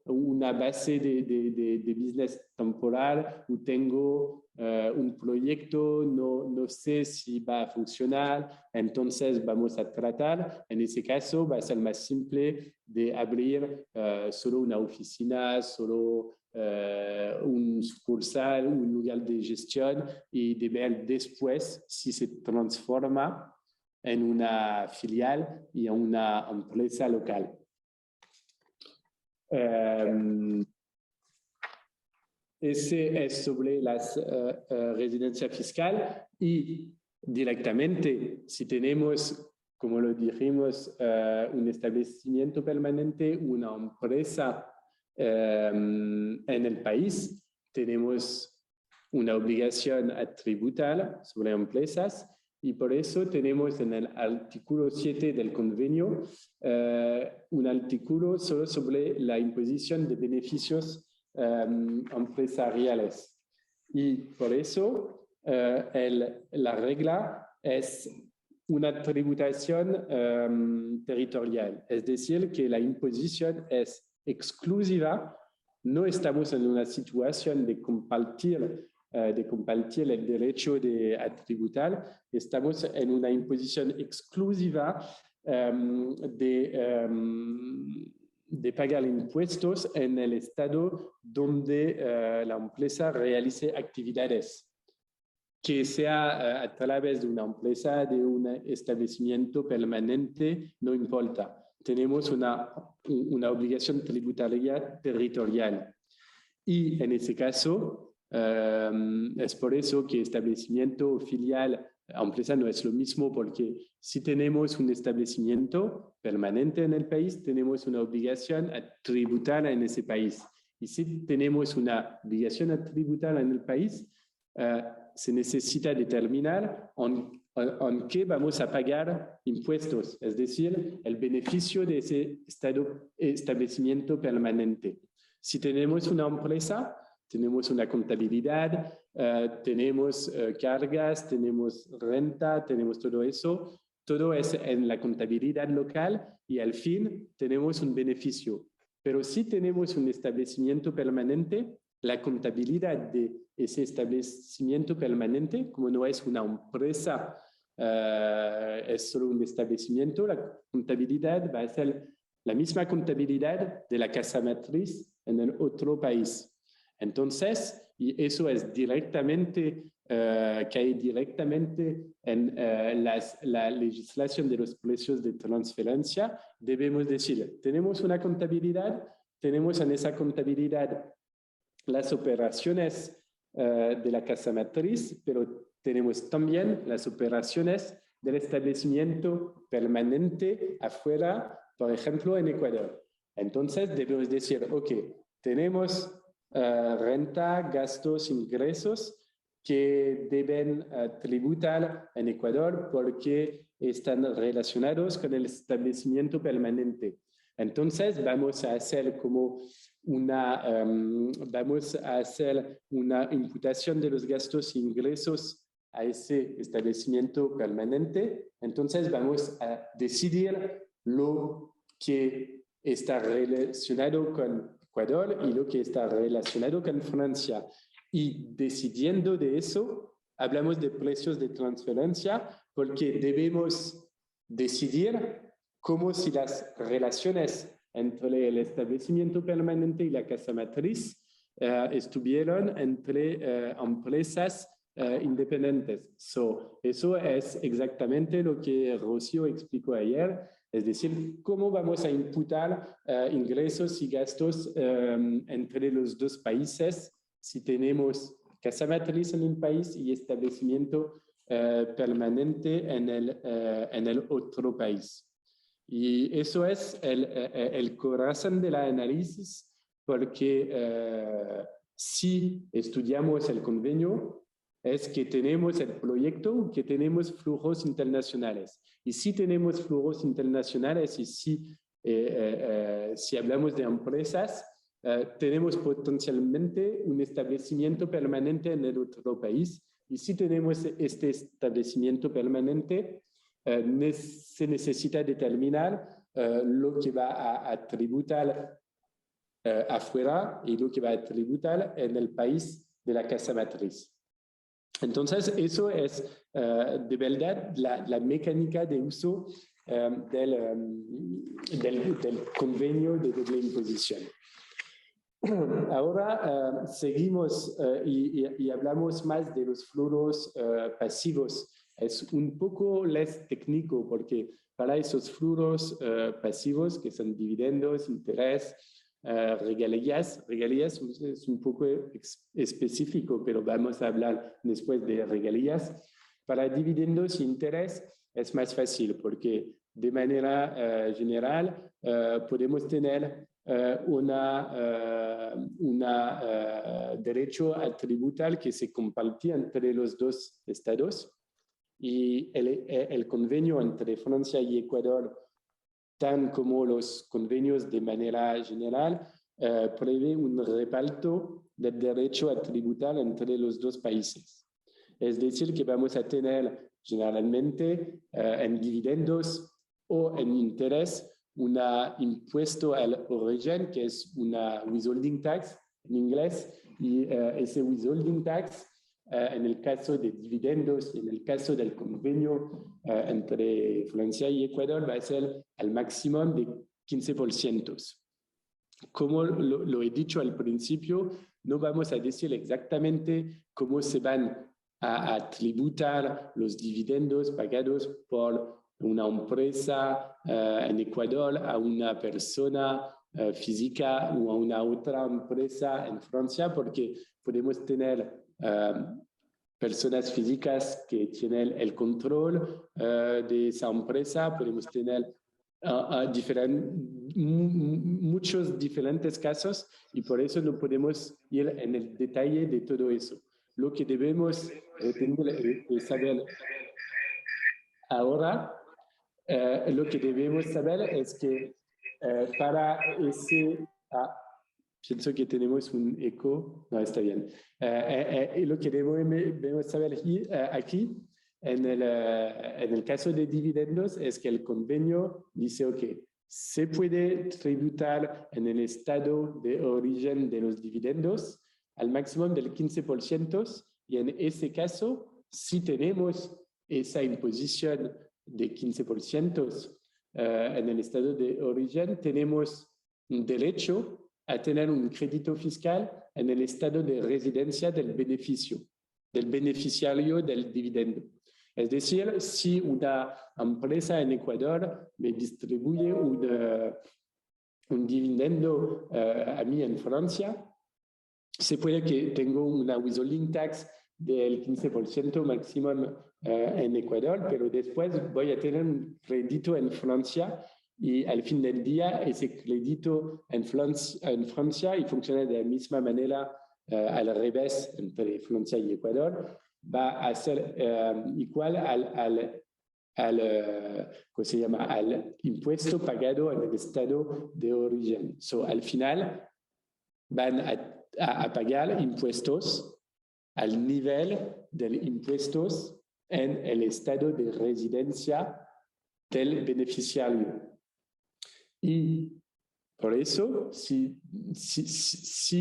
una base de business temporal o tengo un proyecto, no sé si va a funcionar, entonces vamos a tratar, en ese caso va a ser más simple de abrir solo una oficina, solo un sucursal, un lugar de gestión y de ver después si se transforma en una filial y en una empresa local. Ese es sobre las residencia fiscal y directamente si tenemos, como lo dijimos, un establecimiento permanente, una empresa en el país, tenemos una obligación a tributar sobre empresas y por eso tenemos en el artículo 7 del convenio un artículo solo sobre la imposición de beneficios empresariales. Y por eso la regla es una tributación territorial, es decir, que la imposición es exclusiva, no estamos en una situación de compartir el derecho a tributar, estamos en una imposición exclusiva de pagar impuestos en el estado donde la empresa realice actividades, que sea a través de una empresa, de un establecimiento permanente, no importa. Tenemos una obligación tributaria territorial. Y en ese caso, es por eso que establecimiento filial empresa no es lo mismo, porque si tenemos un establecimiento permanente en el país, tenemos una obligación a tributar en ese país. Y si tenemos una obligación a tributar en el país, se necesita determinar en qué vamos a pagar impuestos, es decir, el beneficio de ese establecimiento permanente. Si tenemos una empresa, tenemos una contabilidad, tenemos cargas, tenemos renta, tenemos todo eso. Todo es en la contabilidad local y al fin tenemos un beneficio. Pero si tenemos un establecimiento permanente, la contabilidad de ese establecimiento permanente, como no es una empresa, es solo un establecimiento, la contabilidad va a ser la misma contabilidad de la casa matriz en el otro país. Entonces, y eso es directamente, cae directamente en la legislación de los precios de transferencia. Debemos decir, tenemos una contabilidad, tenemos en esa contabilidad las operaciones de la casa matriz, pero tenemos también las operaciones del establecimiento permanente afuera, por ejemplo, en Ecuador. Entonces, debemos decir, ok, tenemos renta, gastos, ingresos que deben tributar en Ecuador porque están relacionados con el establecimiento permanente. Entonces, vamos a hacer una imputación de los gastos e ingresos a ese establecimiento permanente. Entonces, vamos a decidir lo que está relacionado con Ecuador y lo que está relacionado con Francia. Y decidiendo de eso, hablamos de precios de transferencia porque debemos decidir como si las relaciones entre el establecimiento permanente y la casa matriz estuvieran entre empresas independientes. Eso es exactamente lo que Rocío explicó ayer, es decir, cómo vamos a imputar ingresos y gastos entre los dos países si tenemos casa matriz en un país y establecimiento permanente en el otro país. Y eso es el corazón del análisis, porque si estudiamos el convenio, es que tenemos el proyecto, que tenemos flujos internacionales. Y si tenemos flujos internacionales y si hablamos de empresas, tenemos potencialmente un establecimiento permanente en el otro país. Y si tenemos este establecimiento permanente, se necesita determinar lo que va a tributar afuera y lo que va a tributar en el país de la casa matriz. Entonces, eso es de verdad la mecánica de uso del convenio de doble imposición. Ahora seguimos y hablamos más de los flujos pasivos. Es un poco más técnico porque para esos flujos pasivos, que son dividendos, interés, regalías es un poco específico, pero vamos a hablar después de regalías. Para dividendos y interés es más fácil porque de manera general podemos tener un derecho a tributar que se compartía entre los dos estados y el convenio entre Francia y Ecuador, tan como los convenios de manera general, prevé un reparto del derecho a tributar entre los dos países. Es decir, que vamos a tener generalmente en dividendos o en interés un impuesto al origen, que es una withholding tax en inglés, y ese withholding tax, en el caso de dividendos y en el caso del convenio entre Francia y Ecuador, va a ser al máximo de 15%. Como lo he dicho al principio, no vamos a decir exactamente cómo se van a tributar los dividendos pagados por una empresa en Ecuador a una persona física o a una otra empresa en Francia, porque podemos tener personas físicas que tienen el control de esa empresa, podemos tener muchos diferentes casos y por eso no podemos ir en el detalle de todo eso. Lo que debemos saber ahora, lo que debemos saber es que para ese... pienso que tenemos un eco. No, está bien. Lo que debemos saber aquí, en el caso de dividendos, es que el convenio dice, ok, se puede tributar en el estado de origen de los dividendos al máximo del 15%, y en ese caso, si tenemos esa imposición de 15% en el estado de origen, tenemos un derecho a tener un crédito fiscal en el estado de residencia del beneficiario del dividendo. Es decir, si una empresa en Ecuador me distribuye un dividendo a mí en Francia, se puede que tengo una withholding tax del 15% máximo en Ecuador, pero después voy a tener un crédito en Francia y al fin del día ese crédito en Francia, y funciona de la misma manera al revés entre Francia y Ecuador, va a ser igual ¿cómo se llama? Al impuesto pagado en el estado de origen. So, al final van a pagar impuestos al nivel de impuestos en el estado de residencia del beneficiario. Y por eso, si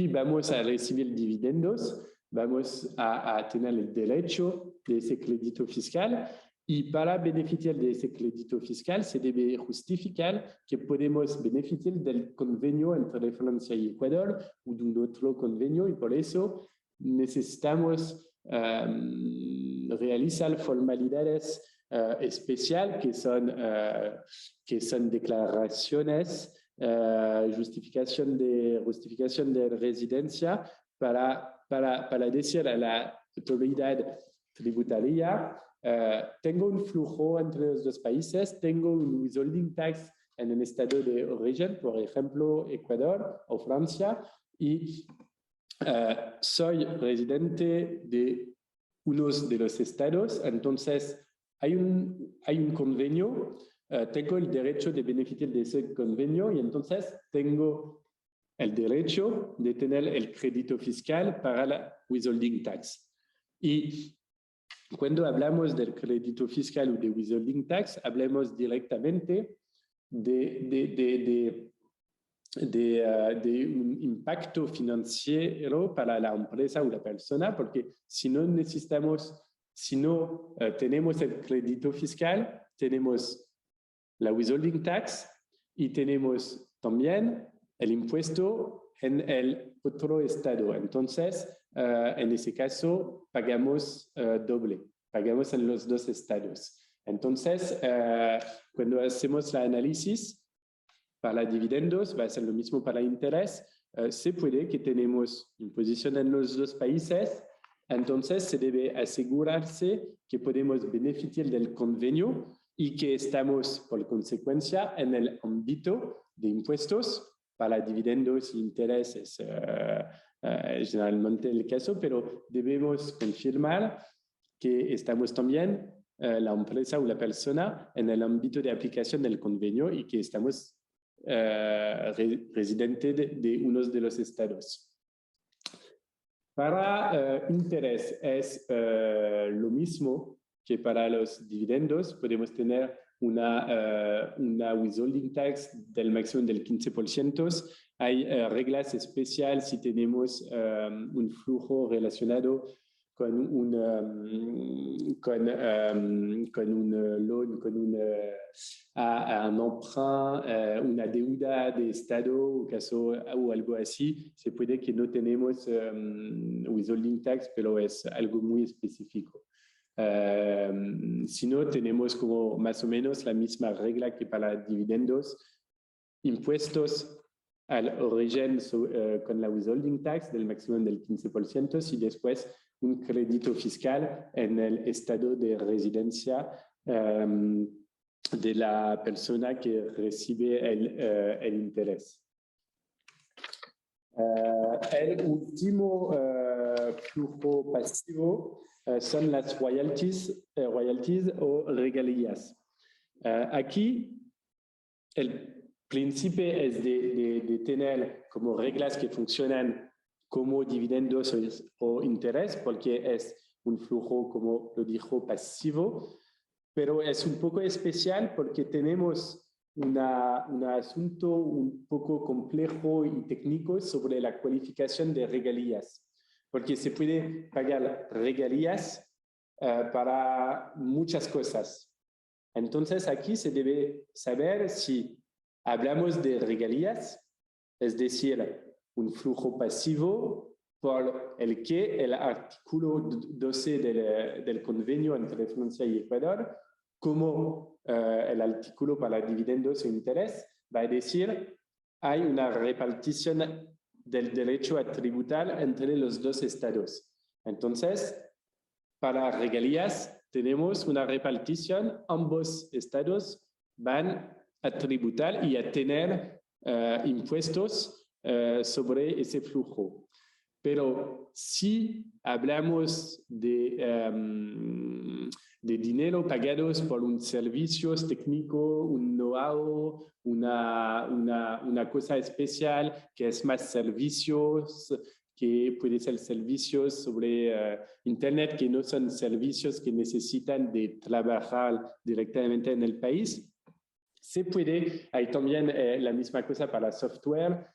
vamos a recibir dividendos, vamos a tener el derecho de ese crédito fiscal, y para beneficiar de ese crédito fiscal se debe justificar que podemos beneficiar del convenio entre Francia y Ecuador o de un otro convenio, y por eso necesitamos realizar formalidades especiales que son declaraciones, justificación de residencia para decir a la autoridad tributaria: tengo un flujo entre los dos países, tengo un withholding tax en el estado de origen, por ejemplo, Ecuador o Francia, y soy residente de uno de los estados, entonces hay un convenio, tengo el derecho de beneficiar de ese convenio, y entonces tengo el derecho de tener el crédito fiscal para la withholding tax. Y cuando hablamos del crédito fiscal o de withholding tax, hablamos directamente de un impacto financiero para la empresa o la persona, porque si no tenemos el crédito fiscal, tenemos la withholding tax y tenemos también el impuesto en el otro estado. Entonces, en ese caso, pagamos doble, pagamos en los dos estados. Entonces, cuando hacemos el análisis para dividendos, va a ser lo mismo para interés. Se puede que tenemos imposición en los dos países, entonces se debe asegurarse que podemos beneficiar del convenio y que estamos, por consecuencia, en el ámbito de impuestos. Para dividendos e intereses generalmente el caso, pero debemos confirmar que estamos también, la empresa o la persona, en el ámbito de aplicación del convenio y que estamos residente de uno de los estados. Para interés es lo mismo que para los dividendos. Podemos tener una withholding tax del máximo del 15%. Hay reglas especiales si tenemos un flujo relacionado con un loan, con un emprunt, una deuda de Estado o algo así. Se puede que no tenemos withholding tax, pero es algo muy específico. Si no, tenemos como más o menos la misma regla que para dividendos: impuestos al origen con la withholding tax del máximo del 15%, y después un crédito fiscal en el estado de residencia de la persona que recibe el interés. El último flujo pasivo son las royalties o regalías. Aquí el principio es de tener como reglas que funcionan como dividendos o interés, porque es un flujo, como lo dijo, pasivo, pero es un poco especial porque tenemos un asunto un poco complejo y técnico sobre la cualificación de regalías, porque se puede pagar regalías para muchas cosas. Entonces, aquí se debe saber si hablamos de regalías, es decir, un flujo pasivo por el que el artículo 12 del convenio entre Francia y Ecuador, como el artículo para dividendos e interés, va a decir hay una repartición del derecho a tributar entre los dos estados. Entonces, para regalías tenemos una repartición, ambos estados van a tributar y a tener impuestos sobre ese flujo. Pero si hablamos de dinero pagados por un servicio técnico, un know-how, una cosa especial que es más servicios, que puede ser servicios sobre Internet, que no son servicios que necesitan de trabajar directamente en el país. Se puede, hay también la misma cosa para software,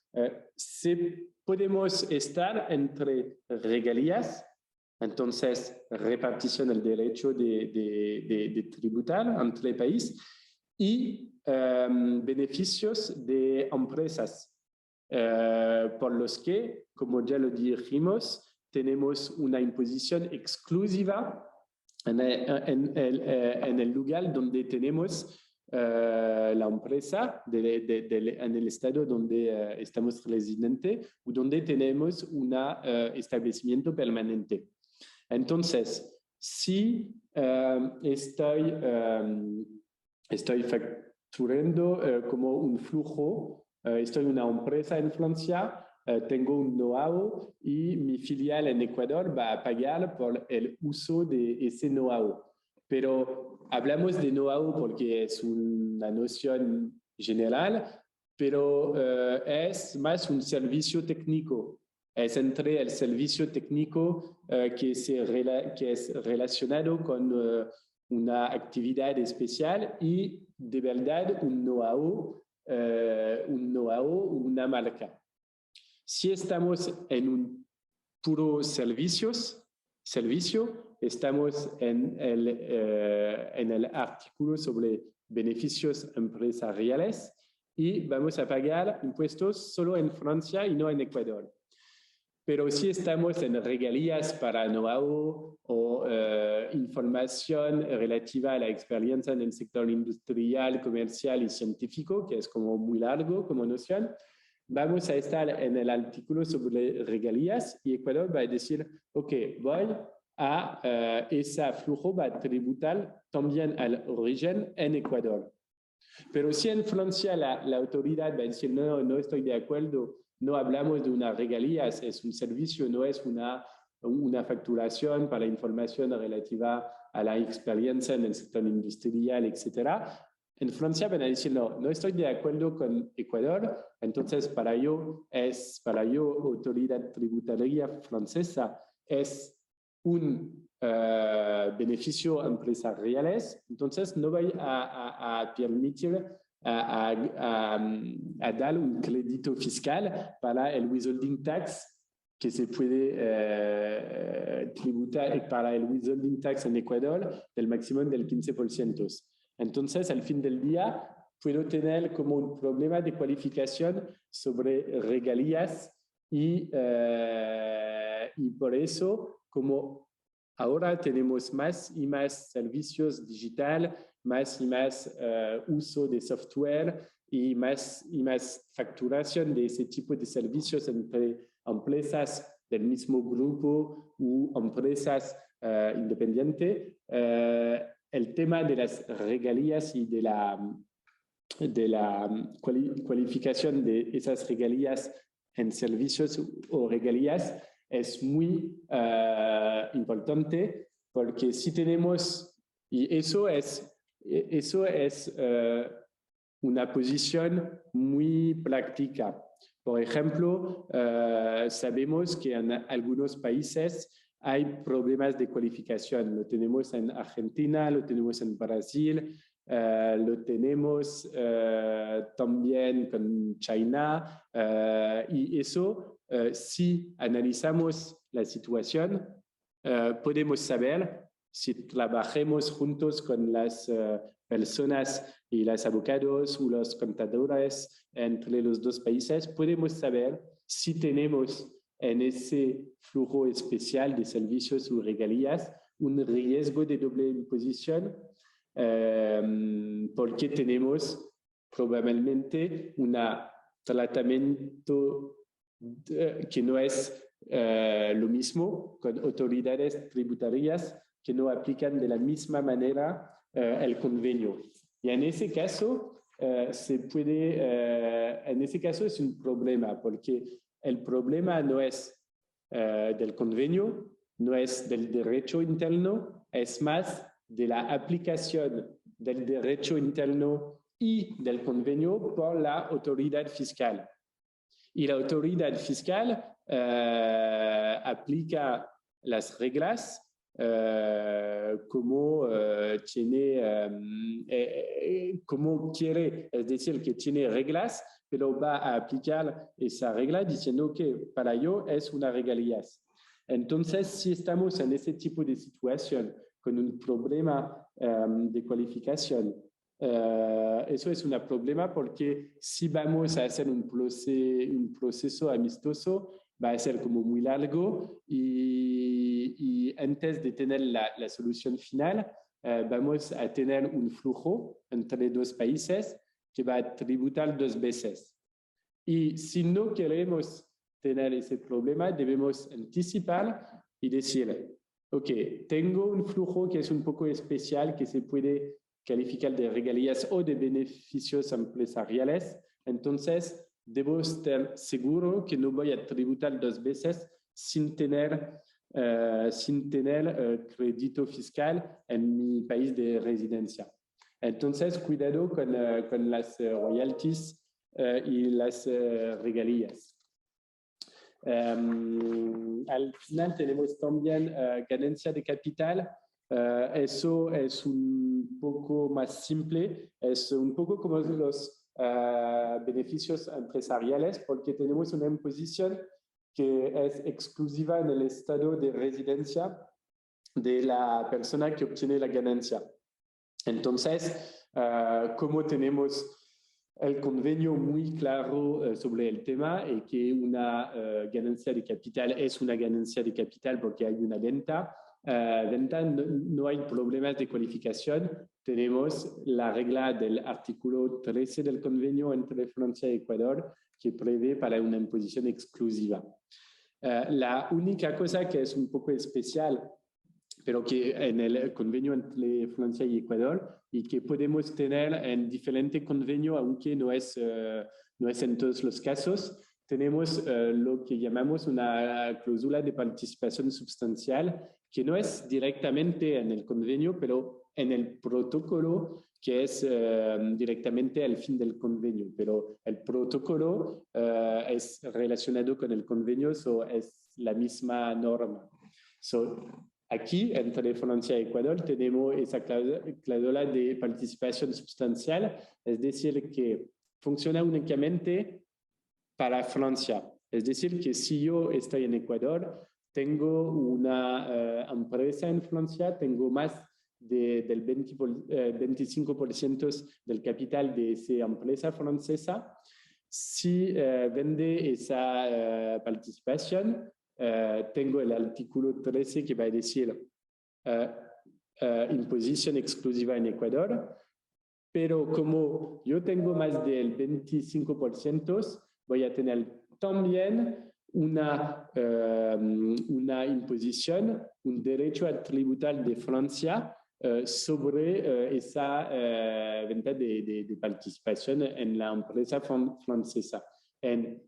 podemos estar entre regalías, entonces repartición del derecho de tributar entre el país y beneficios de empresas. Por los que, como ya lo dijimos, tenemos una imposición exclusiva en el lugar donde tenemos la empresa en el estado donde estamos residentes o donde tenemos un establecimiento permanente. Entonces, si estoy facturando como un flujo, estoy en una empresa en Francia, tengo un know-how y mi filial en Ecuador va a pagar por el uso de ese know-how. Pero hablamos de know-how porque es una noción general, pero es más un servicio técnico. Es entre el servicio técnico que es relacionado con una actividad especial y de verdad un know-how, una marca. Si estamos en un puro servicio, estamos en el artículo sobre beneficios empresariales y vamos a pagar impuestos solo en Francia y no en Ecuador. Pero si estamos en regalías para know-how o información relativa a la experiencia en el sector industrial, comercial y científico, que es como muy largo como noción, vamos a estar en el artículo sobre regalías y Ecuador va a decir, ok, voy a ese flujo, va a tributar también al origen en Ecuador. Pero si en Francia la autoridad va a decir, no, no estoy de acuerdo, no hablamos de una regalía, es un servicio, no es una facturación para información relativa a la experiencia en el sector industrial, etc. En Francia van a decir, no, no estoy de acuerdo con Ecuador, entonces para ello, autoridad tributaria francesa es un beneficio empresariales, entonces no voy a permitir a dar un crédito fiscal para el withholding tax que se puede tributar para el withholding tax en Ecuador del máximo del 15%. Entonces, al fin del día, puedo tener como un problema de cualificación sobre regalías y por eso, como ahora tenemos más y más servicios digitales, más y más uso de software y más facturación de ese tipo de servicios entre empresas del mismo grupo u empresas independientes. El tema de las regalías y de la cualificación de esas regalías en servicios o regalías es muy importante porque si tenemos, y eso es una posición muy práctica. Por ejemplo, sabemos que en algunos países hay problemas de cualificación. Lo tenemos en Argentina, lo tenemos en Brasil, lo tenemos también con China, y eso, si analizamos la situación, podemos saber si trabajemos juntos con las personas y los abogados o los contadores entre los dos países, podemos saber si tenemos en ese flujo especial de servicios o regalías un riesgo de doble imposición, porque tenemos probablemente un tratamiento que no es lo mismo, con autoridades tributarias que no aplican de la misma manera el convenio. Y en ese caso, en ese caso es un problema, porque el problema no es del convenio, no es del derecho interno, es más de la aplicación del derecho interno y del convenio por la autoridad fiscal. Y la autoridad fiscal aplica las reglas como quiere, es decir, que tiene reglas, pero va a aplicar esa regla diciendo que para ello es una regalías. Entonces, si estamos en ese tipo de situación con un problema de cualificación, eso es un problema porque si vamos a hacer un proceso amistoso, va a ser como muy largo y antes de tener la solución final, vamos a tener un flujo entre dos países que va a tributar dos veces. Y si no queremos tener ese problema, debemos anticipar y decir, ok, tengo un flujo que es un poco especial, que se puede calificar de regalías o de beneficios empresariales, entonces debo estar seguro que no voy a tributar dos veces sin tener crédito fiscal en mi país de residencia. Entonces, cuidado con las royalties y las regalías. Al final tenemos también ganancia de capital. Eso es un poco más simple, es un poco como los beneficios empresariales, porque tenemos una imposición que es exclusiva en el estado de residencia de la persona que obtiene la ganancia. Entonces, como tenemos el convenio muy claro sobre el tema y que una ganancia de capital es una ganancia de capital porque hay una venta, no hay problemas de cualificación. Tenemos la regla del artículo 13 del convenio entre Francia y Ecuador que prevé para una imposición exclusiva. La única cosa que es un poco especial, pero que en el convenio entre Francia y Ecuador y que podemos tener en diferentes convenios, aunque no es en todos los casos, tenemos lo que llamamos una cláusula de participación sustancial, que no es directamente en el convenio, pero en el protocolo, que es directamente al fin del convenio. Pero el protocolo es relacionado con el convenio, es la misma norma. Aquí, entre Francia y Ecuador, tenemos esa cláusula de participación sustancial, es decir, que funciona únicamente para Francia. Es decir, que si yo estoy en Ecuador, tengo una empresa en Francia, tengo más del 25% del capital de esa empresa francesa. Si vende esa participación, tengo el artículo 13 que va a decir imposición exclusiva en Ecuador, pero como yo tengo más del 25%, voy a tener también una imposición, un derecho a tributar de Francia sobre esa venta de participación en la empresa francesa. En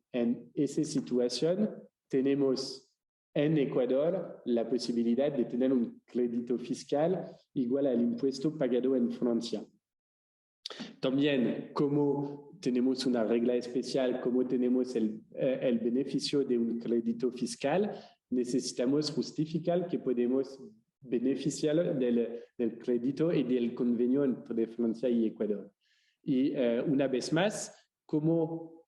esa situación tenemos en Ecuador la posibilidad de tener un crédito fiscal igual al impuesto pagado en Francia. También, como tenemos una regla especial, como tenemos el beneficio de un crédito fiscal, necesitamos justificar que podemos beneficial del crédito y del convenio entre Francia y Ecuador. Y una vez más, como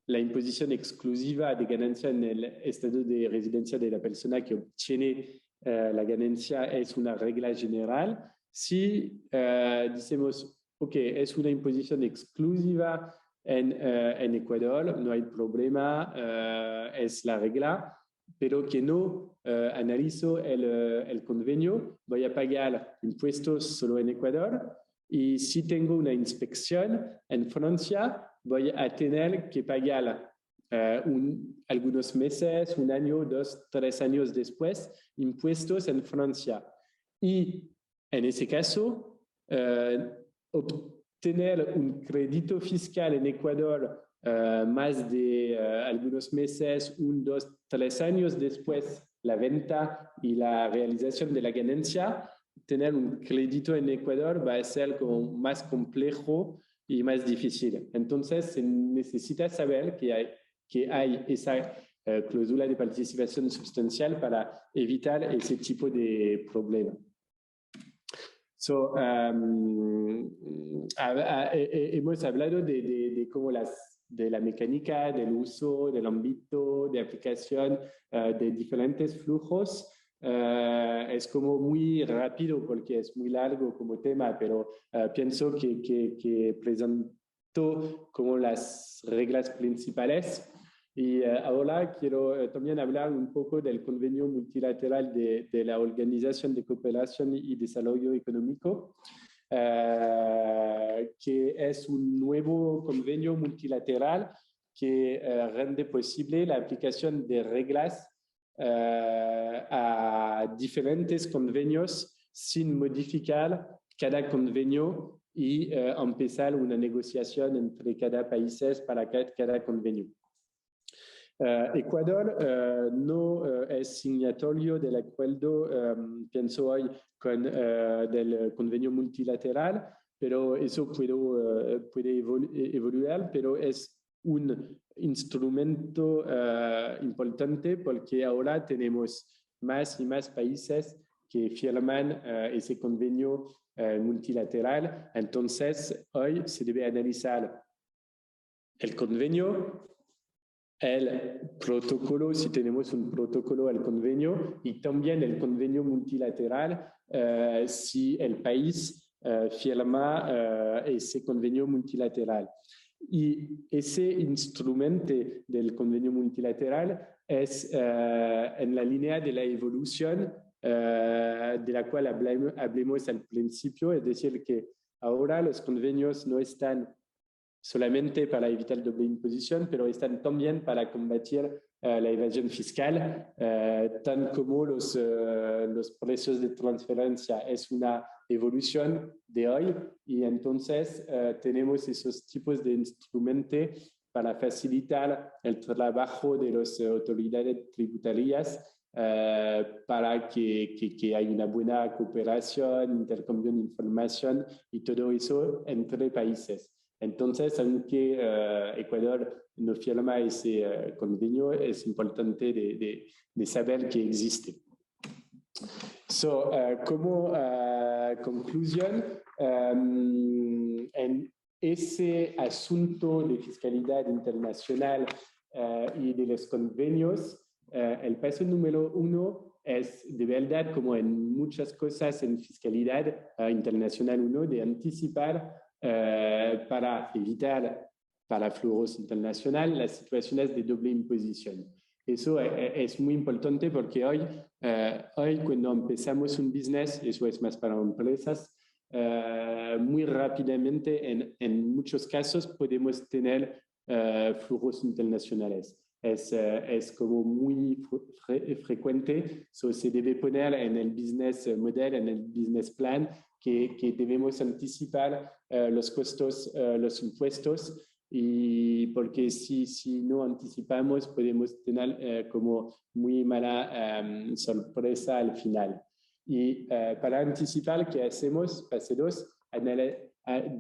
la imposición exclusiva de ganancia en el estado de residencia de la persona que obtiene la ganancia es una regla general, si decimos, ok, es una imposición exclusiva en Ecuador, no hay problema, es la regla, pero que no analizo el convenio, voy a pagar impuestos solo en Ecuador y si tengo una inspección en Francia, voy a tener que pagar algunos meses, un año, 2, 3 años después, impuestos en Francia. Y en ese caso, obtener un crédito fiscal en Ecuador más de algunos meses, 1, 2, 3 años después la venta y la realización de la ganancia, tener un crédito en Ecuador va a ser como más complejo y más difícil. Entonces, se necesita saber que hay esa cláusula de participación sustancial para evitar ese tipo de problema. So, hemos hablado de cómo de la mecánica, del uso, del ámbito de aplicación de diferentes flujos. Es como muy rápido porque es muy largo como tema, pero pienso que presentó como las reglas principales. Y ahora quiero también hablar un poco del convenio multilateral de la Organización de Cooperación y Desarrollo Económico, que es un nuevo convenio multilateral que rende posible la aplicación de reglas a diferentes convenios sin modificar cada convenio y empezar una negociación entre cada país para cada convenio. Ecuador no es signatario del acuerdo, pienso hoy, del convenio multilateral, pero eso puede evoluir, pero es un instrumento importante porque ahora tenemos más y más países que firman ese convenio multilateral. Entonces, hoy se debe analizar el convenio, el protocolo, si tenemos un protocolo al convenio, y también el convenio multilateral, si el país firma ese convenio multilateral. Y ese instrumento del convenio multilateral es en la línea de la evolución de la cual hablemos al principio, es decir, que ahora los convenios no están solamente para evitar doble imposición, pero están también para combatir la evasión fiscal, tan como los precios de transferencia. Es una evolución de hoy y entonces tenemos esos tipos de instrumentos para facilitar el trabajo de las autoridades tributarias para que haya una buena cooperación, intercambio de información y todo eso entre países. Entonces, aunque Ecuador no firma ese convenio, es importante de saber que existe. So, como conclusión, en ese asunto de fiscalidad internacional y de los convenios, el paso número 1 es de verdad, como en muchas cosas en fiscalidad internacional 1, de anticipar para evitar para flujos internacionales las situaciones de doble imposición. Eso es muy importante porque hoy cuando empezamos un business, eso es más para empresas, muy rápidamente en muchos casos podemos tener flujos internacionales. Es como muy frecuente, se debe poner en el business model, en el business plan, que debemos anticipar los costos, los impuestos, y porque si no anticipamos podemos tener como muy mala sorpresa al final. Y para anticipar, ¿qué hacemos? Fase 2,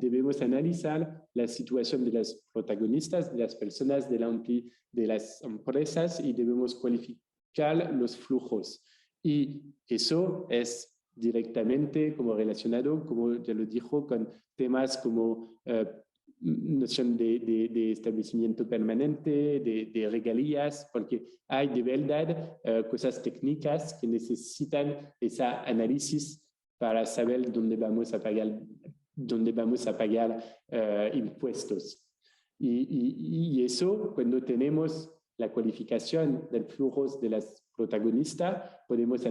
debemos analizar la situación de los protagonistas, de las personas, de las empresas, y debemos cualificar los flujos. Y eso es directamente como relacionado, como ya lo dijo, con temas como noción de establecimiento permanente, de regalías, porque hay de verdad cosas técnicas que necesitan ese análisis para saber dónde vamos a pagar impuestos. Y eso, cuando tenemos la cualificación del flujo de las protagonistas, podemos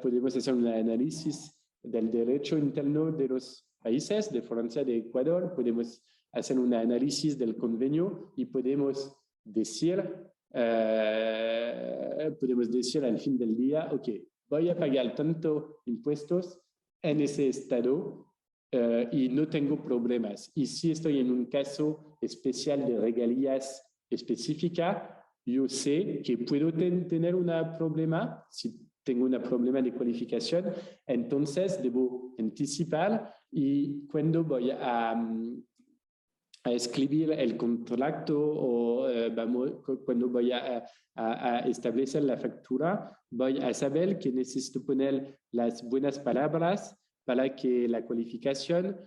podemos hacer un análisis del derecho interno de los países, de Francia, de Ecuador, podemos hacer un análisis del convenio y podemos decir al fin del día, ok, voy a pagar tanto impuestos en ese estado y no tengo problemas. Y si estoy en un caso especial de regalías específica, yo sé que puedo tener un problema. Si tengo un problema de cualificación, entonces debo anticipar y cuando voy a escribir el contrato o cuando voy a establecer la factura, voy a saber que necesito poner las buenas palabras para que la cualificación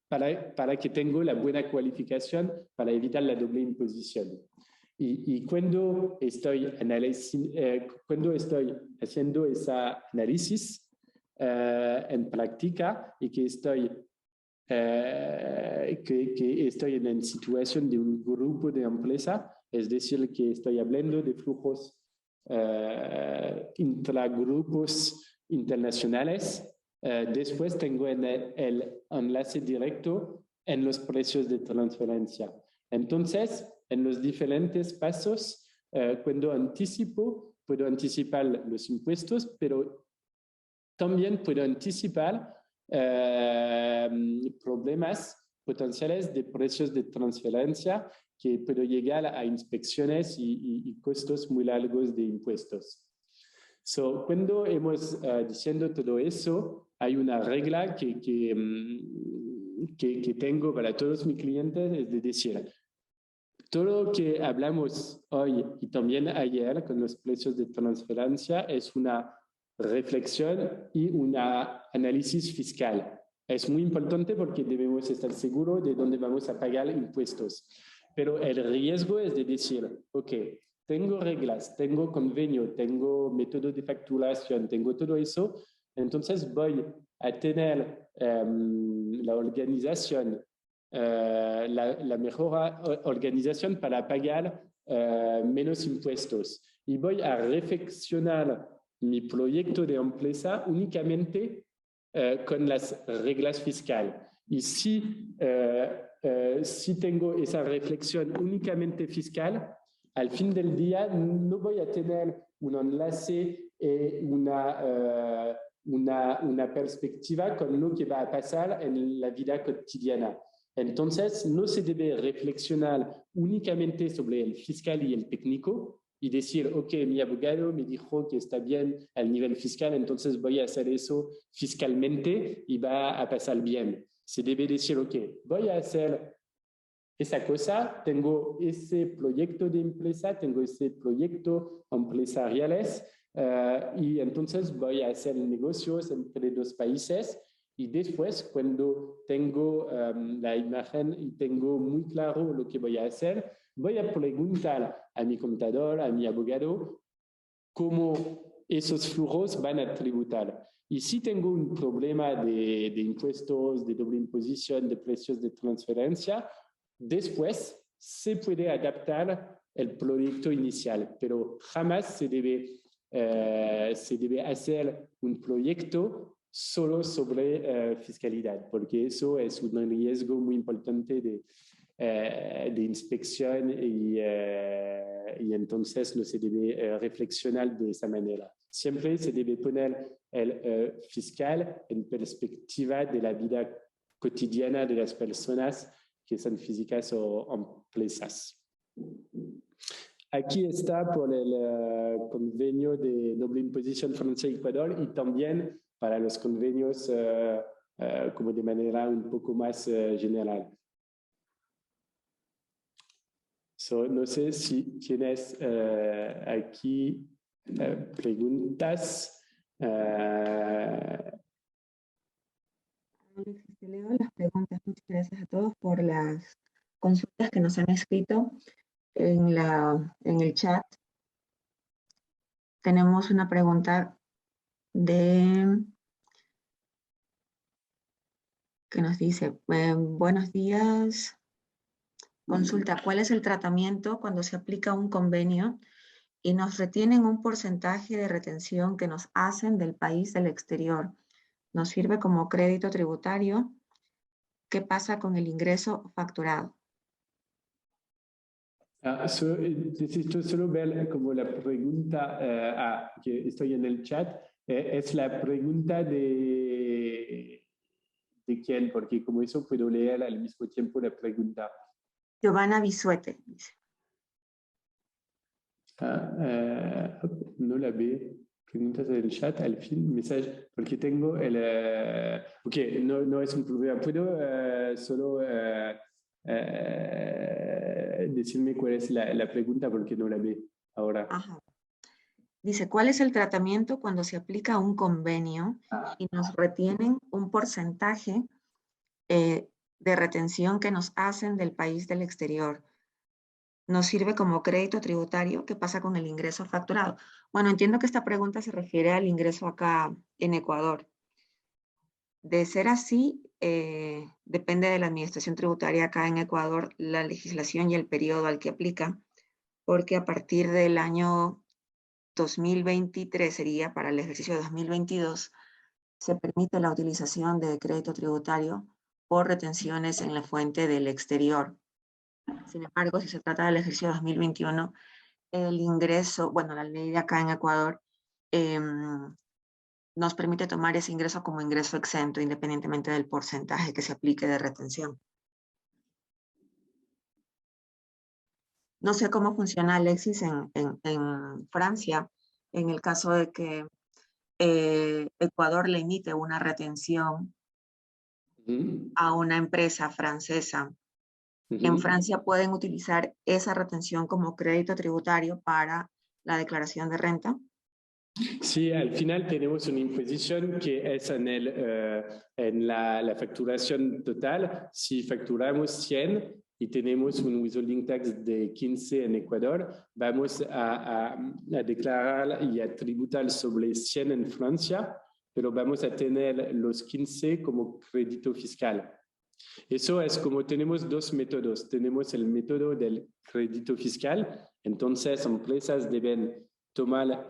para que tenga la buena cualificación para evitar la doble imposición. Y cuando estoy haciendo ese análisis en práctica y que estoy en una situación de un grupo de empresa, es decir, que estoy hablando de flujos intragrupos internacionales, después tengo el enlace directo en los precios de transferencia. Entonces, en los diferentes pasos, cuando anticipo, puedo anticipar los impuestos, pero también puedo anticipar problemas potenciales de precios de transferencia que puedo llegar a inspecciones y costos muy largos de impuestos. Cuando hemos diciendo todo eso, hay una regla que tengo para todos mis clientes, es de decir, todo lo que hablamos hoy y también ayer con los precios de transferencia es una reflexión y un análisis fiscal. Es muy importante porque debemos estar seguros de dónde vamos a pagar impuestos. Pero el riesgo es de decir, ok, tengo reglas, tengo convenio, tengo método de facturación, tengo todo eso, entonces voy a tener la organización, la mejor organización para pagar menos impuestos. Y voy a reflexionar mi proyecto de empresa únicamente con las reglas fiscales. Y si tengo esa reflexión únicamente fiscal, al fin del día no voy a tener un enlace y una perspectiva con lo que va a pasar en la vida cotidiana. Entonces, no se debe reflexionar únicamente sobre el fiscal y el técnico y decir, ok, mi abogado me dijo que está bien al nivel fiscal, entonces voy a hacer eso fiscalmente y va a pasar bien. Se debe decir, ok, voy a hacer esa cosa, tengo ese proyecto de empresa, tengo ese proyecto empresariales y entonces voy a hacer negocios entre dos países y después cuando tengo la imagen y tengo muy claro lo que voy a hacer, voy a preguntar a mi contador, a mi abogado, cómo esos flujos van a tributar. Y si tengo un problema de impuestos, de doble imposición, de precios de transferencia, después se puede adaptar el proyecto inicial, pero jamás se debe hacer un proyecto solo sobre fiscalidad, porque eso es un riesgo muy importante de inspección y entonces no se debe reflexionar de esa manera. Siempre se debe poner el fiscal en perspectiva de la vida cotidiana de las personas que son físicas o empresas. Aquí está por el convenio de doble imposición Francia-Ecuador y también para los convenios como de manera un poco más general. No sé si tienes aquí preguntas. Alexis, te leo las preguntas. Muchas gracias a todos por las consultas que nos han escrito en el chat. Tenemos una pregunta que nos dice, buenos días, consulta, ¿cuál es el tratamiento cuando se aplica un convenio y nos retienen un porcentaje de retención que nos hacen del país del exterior? ¿Nos sirve como crédito tributario? ¿Qué pasa con el ingreso facturado? Necesito solo ver como la pregunta que estoy en el chat. Es la pregunta de quién, porque como eso puedo leer al mismo tiempo la pregunta. Giovanna Bisuete, dice. No la veo. Preguntas del chat al fin, mensaje, porque tengo el... ok, no es un problema. ¿Puedo solo decirme cuál es la pregunta? Porque no la veo ahora. Ajá. Dice, ¿cuál es el tratamiento cuando se aplica un convenio y nos retienen un porcentaje de retención que nos hacen del país del exterior? ¿Nos sirve como crédito tributario? ¿Qué pasa con el ingreso facturado? Bueno, entiendo que esta pregunta se refiere al ingreso acá en Ecuador. De ser así, depende de la administración tributaria acá en Ecuador, la legislación y el periodo al que aplica, porque a partir del año 2023 sería para el ejercicio 2022, se permite la utilización de crédito tributario por retenciones en la fuente del exterior. Sin embargo, si se trata del ejercicio 2021, el ingreso, bueno, la ley de acá en Ecuador nos permite tomar ese ingreso como ingreso exento, independientemente del porcentaje que se aplique de retención. No sé cómo funciona, Alexis, en Francia, en el caso de que Ecuador le emite una retención a una empresa francesa. En Francia pueden utilizar esa retención como crédito tributario para la declaración de renta. Sí, al final tenemos una imposición que es en la facturación total. Si facturamos 100 y tenemos un withholding tax de 15 en Ecuador, vamos a declarar y a tributar sobre 100 en Francia, pero vamos a tener los 15 como crédito fiscal. Eso es como tenemos dos métodos. Tenemos el método del crédito fiscal, entonces empresas deben tomar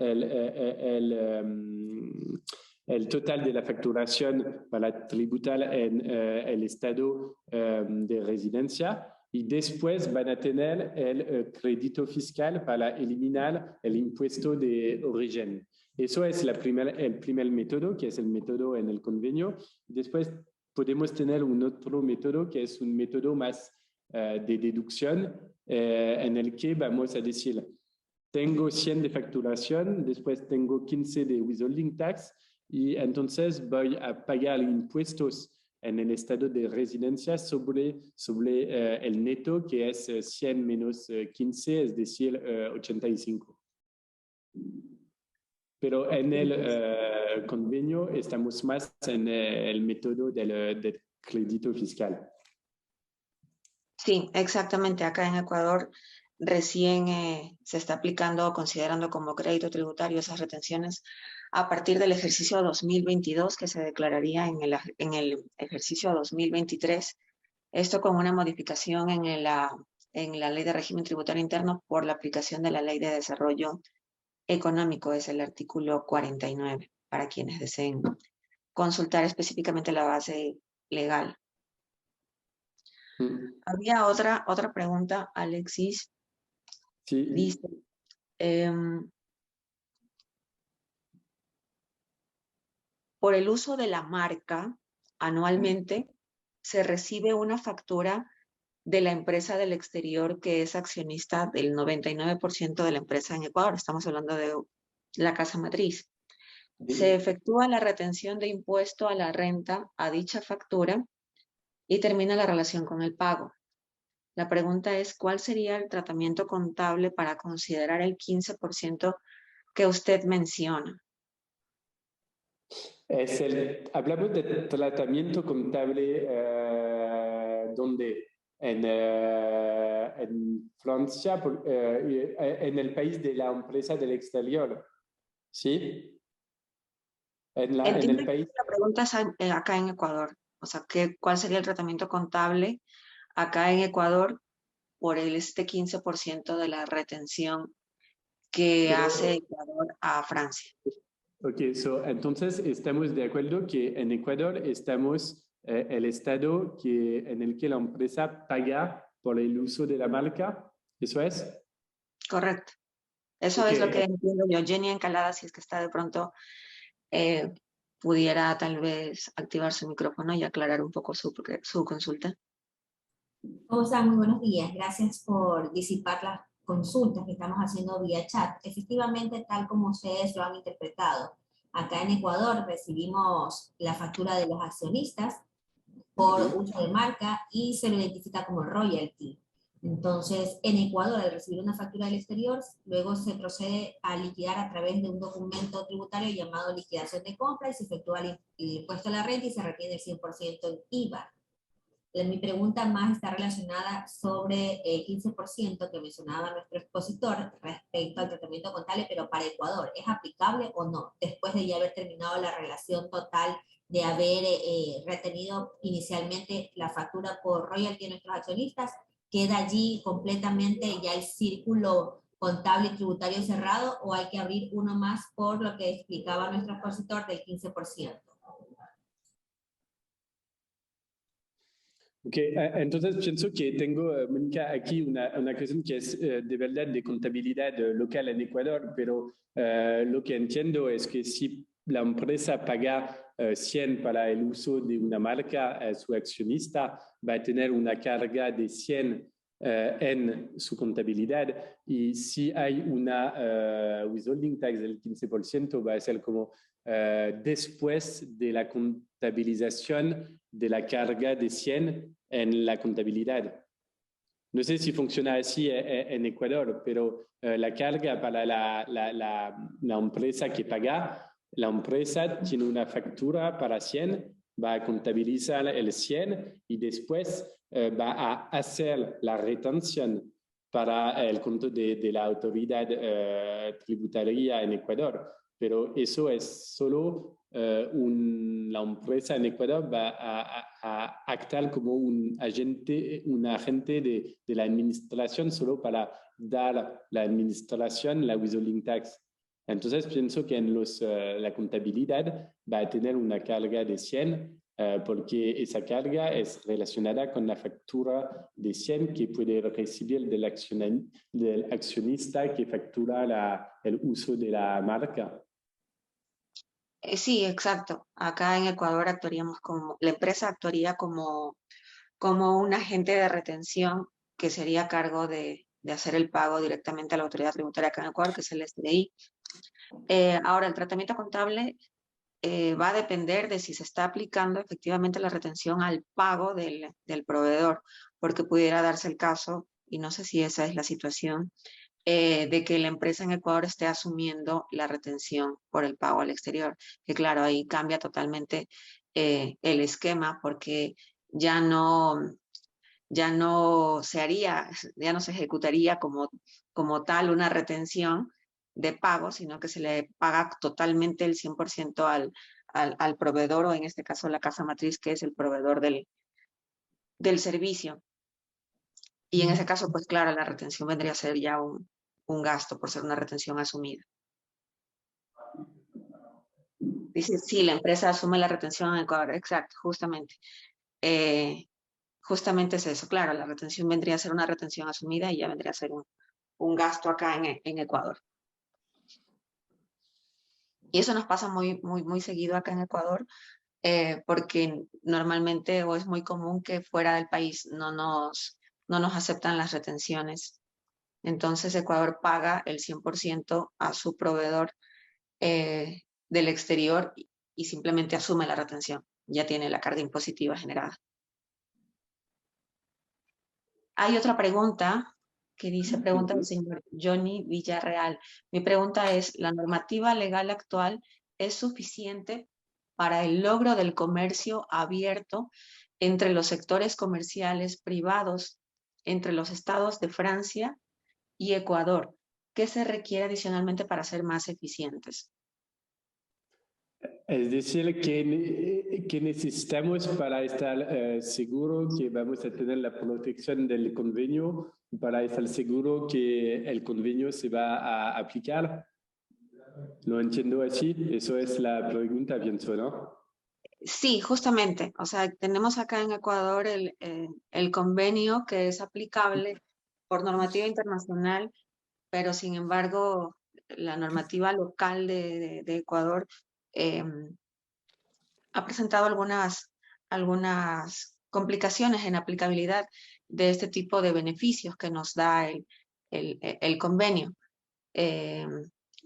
el total de la facturación para tributar en el estado de residencia y después van a tener el crédito fiscal para eliminar el impuesto de origen. Eso es el primer método, que es el método en el convenio. Después podemos tener un otro método que es un método más de deducción en el que vamos a decir tengo 100 de facturación, después tengo 15 de withholding tax y entonces voy a pagar impuestos en el estado de residencia sobre el neto que es 100 menos 15, es decir, 85. Pero en el convenio estamos más en el método del crédito fiscal. Sí, exactamente. Acá en Ecuador recién se está aplicando o considerando como crédito tributario esas retenciones a partir del ejercicio 2022 que se declararía en el ejercicio 2023. Esto con una modificación en la Ley de Régimen Tributario Interno por la aplicación de la Ley de Desarrollo Económico, es el artículo 49, para quienes deseen consultar específicamente la base legal. Había otra pregunta, Alexis. Sí. Dice, por el uso de la marca, anualmente se recibe una factura de la empresa del exterior que es accionista del 99% de la empresa en Ecuador. Estamos hablando de la casa matriz. Se efectúa la retención de impuesto a la renta a dicha factura y termina la relación con el pago. La pregunta es, ¿cuál sería el tratamiento contable para considerar el 15% que usted menciona. Hablamos de tratamiento contable donde en Francia, en el país de la empresa del exterior, ¿sí? En Entiendo el que país. la pregunta es acá en Ecuador. O sea, ¿cuál sería el tratamiento contable acá en Ecuador por este 15% de la retención que hace Ecuador a Francia? Ok, entonces estamos de acuerdo que en Ecuador estamos el estado en el que la empresa paga por el uso de la marca, ¿eso es? Correcto. Eso Okay. es lo que entiendo yo. Jenny Encalada, si es que está de pronto, pudiera tal vez activar su micrófono y aclarar un poco su consulta. ¿Cómo están? Muy buenos días. Gracias por disipar las consultas que estamos haciendo vía chat. Efectivamente, tal como ustedes lo han interpretado, acá en Ecuador recibimos la factura de los accionistas por uso de marca y se lo identifica como royalty. Entonces, en Ecuador, al recibir una factura del exterior, luego se procede a liquidar a través de un documento tributario llamado liquidación de compra y se efectúa el impuesto a la renta y se retiene el 100% en IVA. Mi pregunta más está relacionada sobre el 15% que mencionaba nuestro expositor respecto al tratamiento contable, pero para Ecuador, ¿es aplicable o no? Después de ya haber terminado la relación total de haber retenido inicialmente la factura por royalty de nuestros accionistas, ¿queda allí completamente ya el círculo contable y tributario cerrado o hay que abrir uno más por lo que explicaba nuestro expositor del 15%? Ok, entonces pienso que tengo, Mónica, aquí una cuestión que es de verdad de contabilidad local en Ecuador, pero lo que entiendo es que si la empresa paga 100 para el uso de una marca, su accionista va a tener una carga de 100 en su contabilidad, y si hay una withholding tax del 15%, va a ser como después de la contabilización de la carga de 100 en la contabilidad. No sé si funciona así en Ecuador, pero la carga para la empresa que paga, la empresa tiene una factura para 100, va a contabilizar el 100 y después va a hacer la retención para el conto de la autoridad tributaria en Ecuador. Pero eso es solo la empresa en Ecuador va a actuar como un agente de la administración solo para dar la administración la withholding tax. Entonces pienso que en la contabilidad va a tener una carga de 100 porque esa carga es relacionada con la factura de 100 que puede recibir del accionista que factura el uso de la marca. Sí, exacto. Acá en Ecuador la empresa actuaría como un agente de retención que sería a cargo de hacer el pago directamente a la autoridad tributaria acá en Ecuador, que es el SDI. Ahora, el tratamiento contable va a depender de si se está aplicando efectivamente la retención al pago del proveedor, porque pudiera darse el caso, y no sé si esa es la situación, de que la empresa en Ecuador esté asumiendo la retención por el pago al exterior, que claro, ahí cambia totalmente el esquema porque ya no se ejecutaría como tal una retención de pago, sino que se le paga totalmente el 100% al proveedor, o en este caso la casa matriz, que es el proveedor del servicio. Y en ese caso, pues claro, la retención vendría a ser ya un gasto por ser una retención asumida. Dice, sí, la empresa asume la retención en Ecuador, exacto, justamente. Justamente es eso, claro, la retención vendría a ser una retención asumida y ya vendría a ser un gasto acá en Ecuador. Y eso nos pasa muy, muy, muy seguido acá en Ecuador, porque normalmente o es muy común que fuera del país no nos aceptan las retenciones. Entonces Ecuador paga el 100% a su proveedor del exterior y simplemente asume la retención. Ya tiene la carga impositiva generada. Hay otra pregunta que dice, pregunta del señor Johnny Villarreal. Mi pregunta es, ¿la normativa legal actual es suficiente para el logro del comercio abierto entre los sectores comerciales privados, entre los estados de Francia y Ecuador? ¿Qué se requiere adicionalmente para ser más eficientes? Es decir, que necesitamos para estar seguros que vamos a tener la protección del convenio, para estar seguro que el convenio se va a aplicar. ¿Lo entiendo así? Eso es la pregunta, pienso, ¿no? Sí, justamente. O sea, tenemos acá en Ecuador el convenio que es aplicable por normativa internacional, pero sin embargo, la normativa local de Ecuador ha presentado algunas complicaciones en aplicabilidad de este tipo de beneficios que nos da el convenio.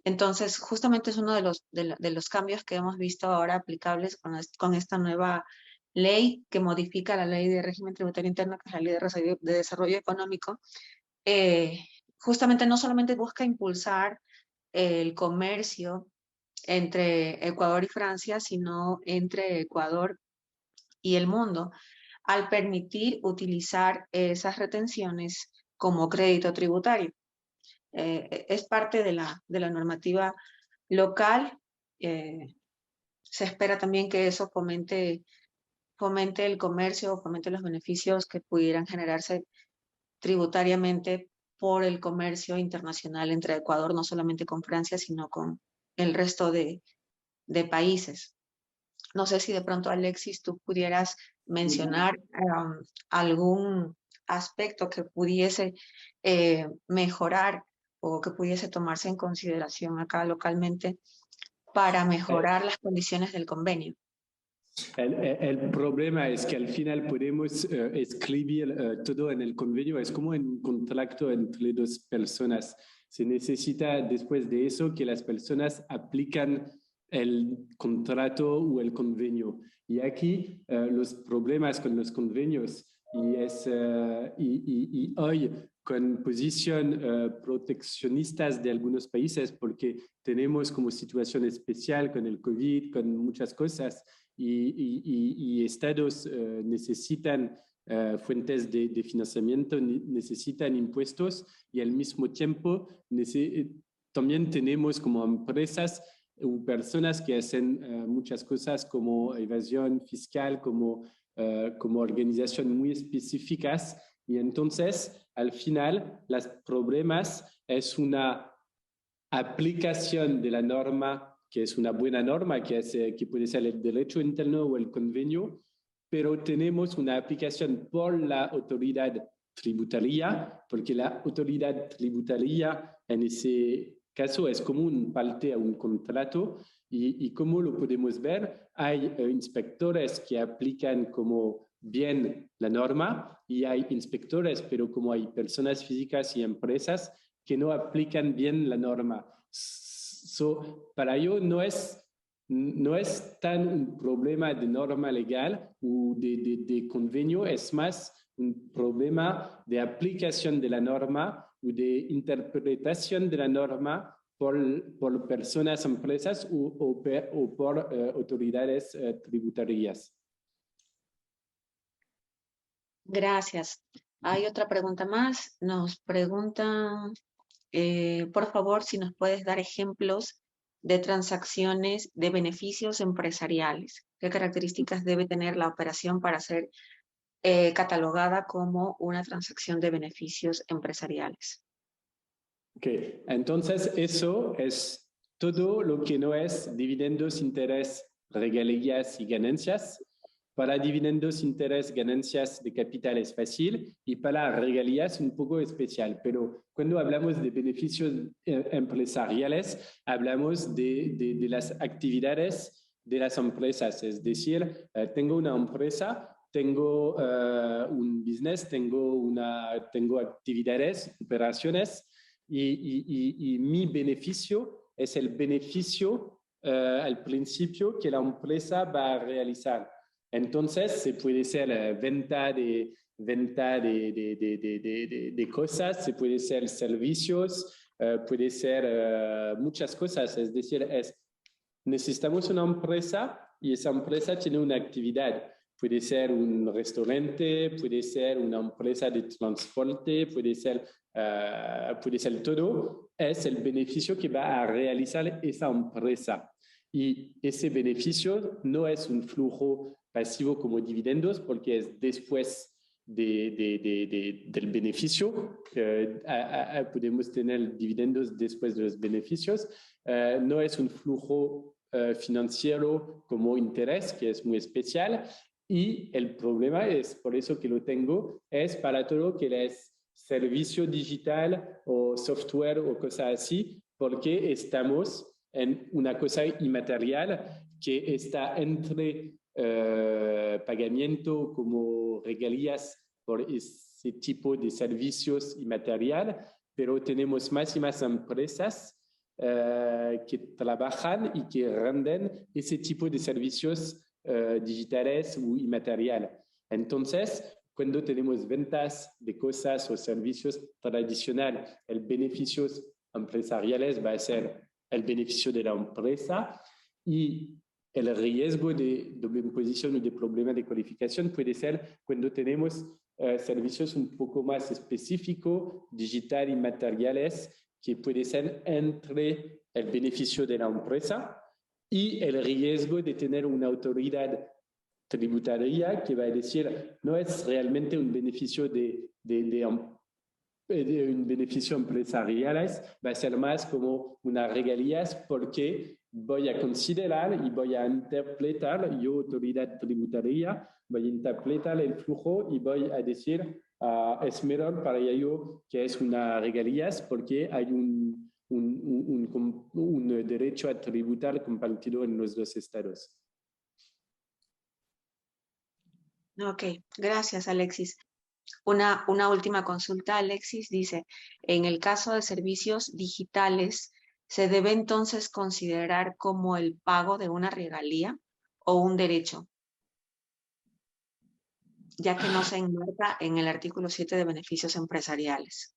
Entonces, justamente es uno de los cambios que hemos visto ahora aplicables con esta nueva ley que modifica la ley de régimen tributario interno, que es la ley de desarrollo económico. Justamente no solamente busca impulsar el comercio entre Ecuador y Francia, sino entre Ecuador y el mundo, al permitir utilizar esas retenciones como crédito tributario. Es parte de la normativa local. Se espera también que eso fomente el comercio, fomente los beneficios que pudieran generarse tributariamente por el comercio internacional entre Ecuador, no solamente con Francia, sino con el resto de países. No sé si de pronto, Alexis, tú pudieras mencionar algún aspecto que pudiese mejorar o que pudiese tomarse en consideración acá localmente para mejorar las condiciones del convenio. El problema es que al final podemos escribir todo en el convenio, es como en un contrato entre dos personas. Se necesita después de eso que las personas aplican el contrato o el convenio. Y aquí los problemas con los convenios y hoy con posición proteccionistas de algunos países, porque tenemos como situación especial con el COVID, con muchas cosas, y estados necesitan fuentes de financiamiento, necesitan impuestos, y al mismo tiempo también tenemos como empresas o personas que hacen muchas cosas como evasión fiscal, como organización muy específicas, y entonces al final los problemas es una aplicación de la norma, que es una buena norma, que puede ser el derecho interno o el convenio, pero tenemos una aplicación por la autoridad tributaria, porque la autoridad tributaria en ese caso es como un parte a un contrato, y como lo podemos ver, hay inspectores que aplican como bien la norma, y hay inspectores, pero como hay personas físicas y empresas que no aplican bien la norma. Para ello no es tan un problema de norma legal o de convenio, es más un problema de aplicación de la norma o de interpretación de la norma por personas, empresas o por autoridades tributarias. Gracias. Hay otra pregunta más. Nos preguntan, por favor, si nos puedes dar ejemplos de transacciones de beneficios empresariales. ¿Qué características debe tener la operación para ser catalogada como una transacción de beneficios empresariales? Ok, entonces eso es todo lo que no es dividendos, interés, regalías y ganancias. Para dividendos, interés, ganancias de capital es fácil, y para regalías un poco especial. Pero cuando hablamos de beneficios empresariales, hablamos de las actividades de las empresas. Es decir, tengo una empresa, tengo un business, tengo actividades, operaciones, y mi beneficio es el beneficio al principio que la empresa va a realizar. Entonces, se puede ser venta de venta de cosas, se puede ser servicios, puede ser muchas cosas. Es decir, necesitamos una empresa y esa empresa tiene una actividad. Puede ser un restaurante, puede ser una empresa de transporte, puede ser todo. Es el beneficio que va a realizar esa empresa. Y ese beneficio no es un flujo pasivo como dividendos, porque es después del beneficio. Podemos tener dividendos después de los beneficios. No es un flujo financiero como interés, que es muy especial. Y el problema es, por eso que lo tengo, es para todo que es servicio digital o software o cosas así, porque estamos en una cosa inmaterial que está entre pagamiento como regalías por ese tipo de servicios inmaterial, pero tenemos más y más empresas que trabajan y que rinden ese tipo de servicios digitales o inmateriales. Entonces, cuando tenemos ventas de cosas o servicios tradicionales, el beneficio empresariales va a ser el beneficio de la empresa y el riesgo de doble imposición o de problema de cualificación puede ser cuando tenemos servicios un poco más específicos, digital y materiales, que puede ser entre el beneficio de la empresa y el riesgo de tener una autoridad tributaria que va a decir no es realmente un beneficio de un beneficio empresarial, va a ser más como unas regalías porque voy a considerar y voy a interpretar, yo autoridad tributaria, voy a interpretar el flujo y voy a decir es mejor para ello que es una regalías porque hay un derecho a tributar compartido en los dos estados. Ok, gracias, Alexis. Una última consulta, Alexis, dice, en el caso de servicios digitales, ¿se debe entonces considerar como el pago de una regalía o un derecho? Ya que no se enmarca en el artículo 7 de beneficios empresariales.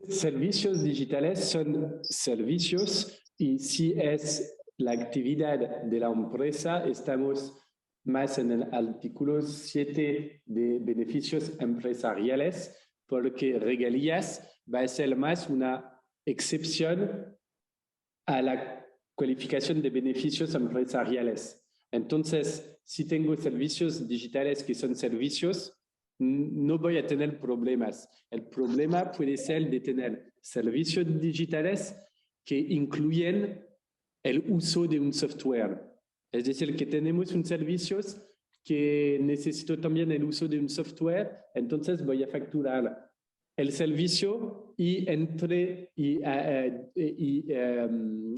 Servicios digitales son servicios y si es la actividad de la empresa, estamos más en el artículo 7 de beneficios empresariales, porque regalías va a ser más una excepción a la cualificación de beneficios empresariales. Entonces, si tengo servicios digitales que son servicios, no voy a tener problemas. El problema puede ser de tener servicios digitales que incluyen el uso de un software. Es decir, que tenemos un servicio que necesito también el uso de un software, entonces voy a facturar el servicio y en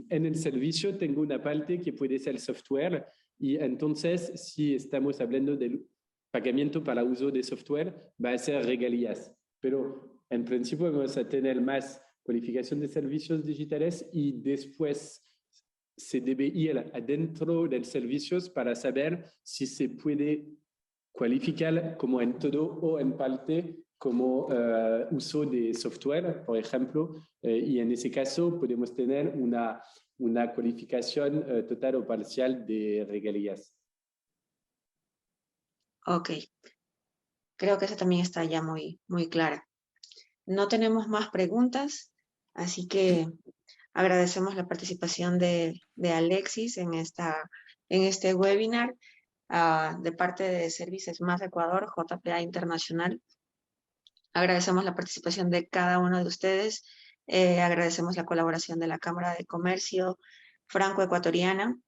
el servicio tengo una parte que puede ser software y entonces si estamos hablando del pagamiento para uso de software va a ser regalías, pero en principio vamos a tener más cualificación de servicios digitales y después se debe ir adentro del servicio para saber si se puede cualificar como en todo o en parte como uso de software, por ejemplo, y en ese caso podemos tener una cualificación total o parcial de regalías. Ok, creo que esa también está ya muy clara. No tenemos más preguntas, así que agradecemos la participación de Alexis en este webinar de parte de Services Más Ecuador, JPA Internacional. Agradecemos la participación de cada uno de ustedes. Agradecemos la colaboración de la Cámara de Comercio Franco-Ecuatoriana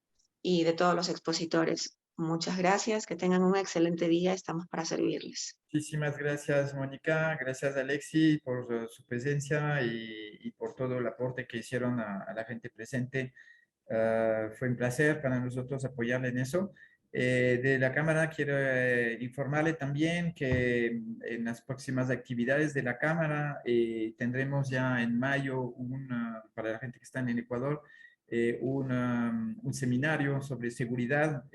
y de todos los expositores. Muchas gracias, que tengan un excelente día, estamos para servirles. Muchísimas gracias, Mónica. Gracias, Alexis, por su presencia y por todo el aporte que hicieron a la gente presente. Fue un placer para nosotros apoyarle en eso. De la Cámara quiero informarle también que en las próximas actividades de la Cámara tendremos ya en mayo, para la gente que está en el Ecuador, un seminario sobre seguridad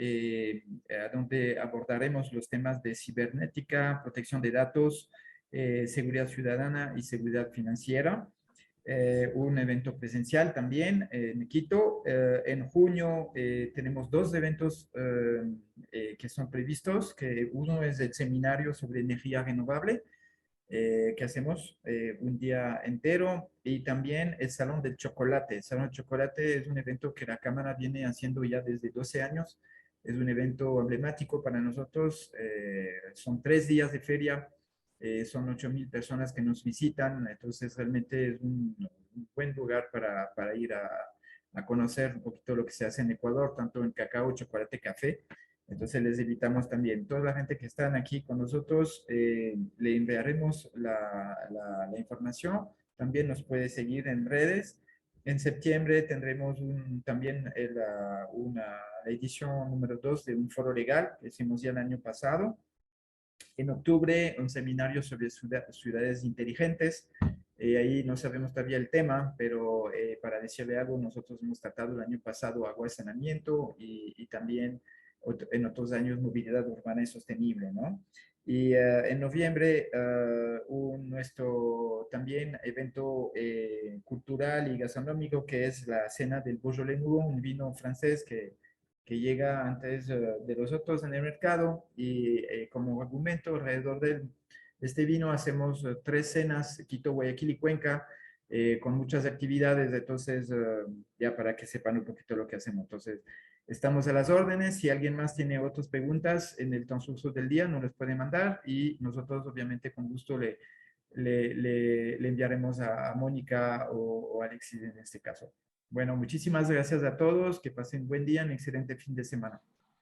donde abordaremos los temas de cibernética, protección de datos, seguridad ciudadana y seguridad financiera. Un evento presencial también en Quito. En junio tenemos dos eventos que son previstos, que uno es el seminario sobre energía renovable, que hacemos un día entero, y también el Salón del Chocolate. El Salón del Chocolate es un evento que la Cámara viene haciendo ya desde 12 años. Es un evento emblemático para nosotros. Son 3 días de feria, son 8,000 personas que nos visitan, entonces realmente es un buen lugar para ir a conocer un poquito lo que se hace en Ecuador, tanto en cacao, chocolate, café. Entonces les invitamos también. Toda la gente que están aquí con nosotros, le enviaremos la información. También nos puede seguir en redes. En septiembre tendremos también la edición número 2 de un foro legal que hicimos ya el año pasado. En octubre, un seminario sobre ciudades inteligentes. Ahí no sabemos todavía el tema, pero para decirle algo, nosotros hemos tratado el año pasado agua y saneamiento y también en otros años movilidad urbana y sostenible, ¿no? Y en noviembre, nuestro también evento cultural y gastronómico, que es la cena del Beaujolais Nouveau, un vino francés que llega antes de los otros en el mercado, y como argumento alrededor de este vino hacemos 3 cenas, Quito, Guayaquil y Cuenca, con muchas actividades. Entonces ya para que sepan un poquito lo que hacemos. Entonces estamos a las órdenes. Si alguien más tiene otras preguntas en el transcurso del día, nos las puede mandar, y nosotros obviamente con gusto le enviaremos a Mónica o Alexis en este caso. Bueno, muchísimas gracias a todos, que pasen buen día, un excelente fin de semana.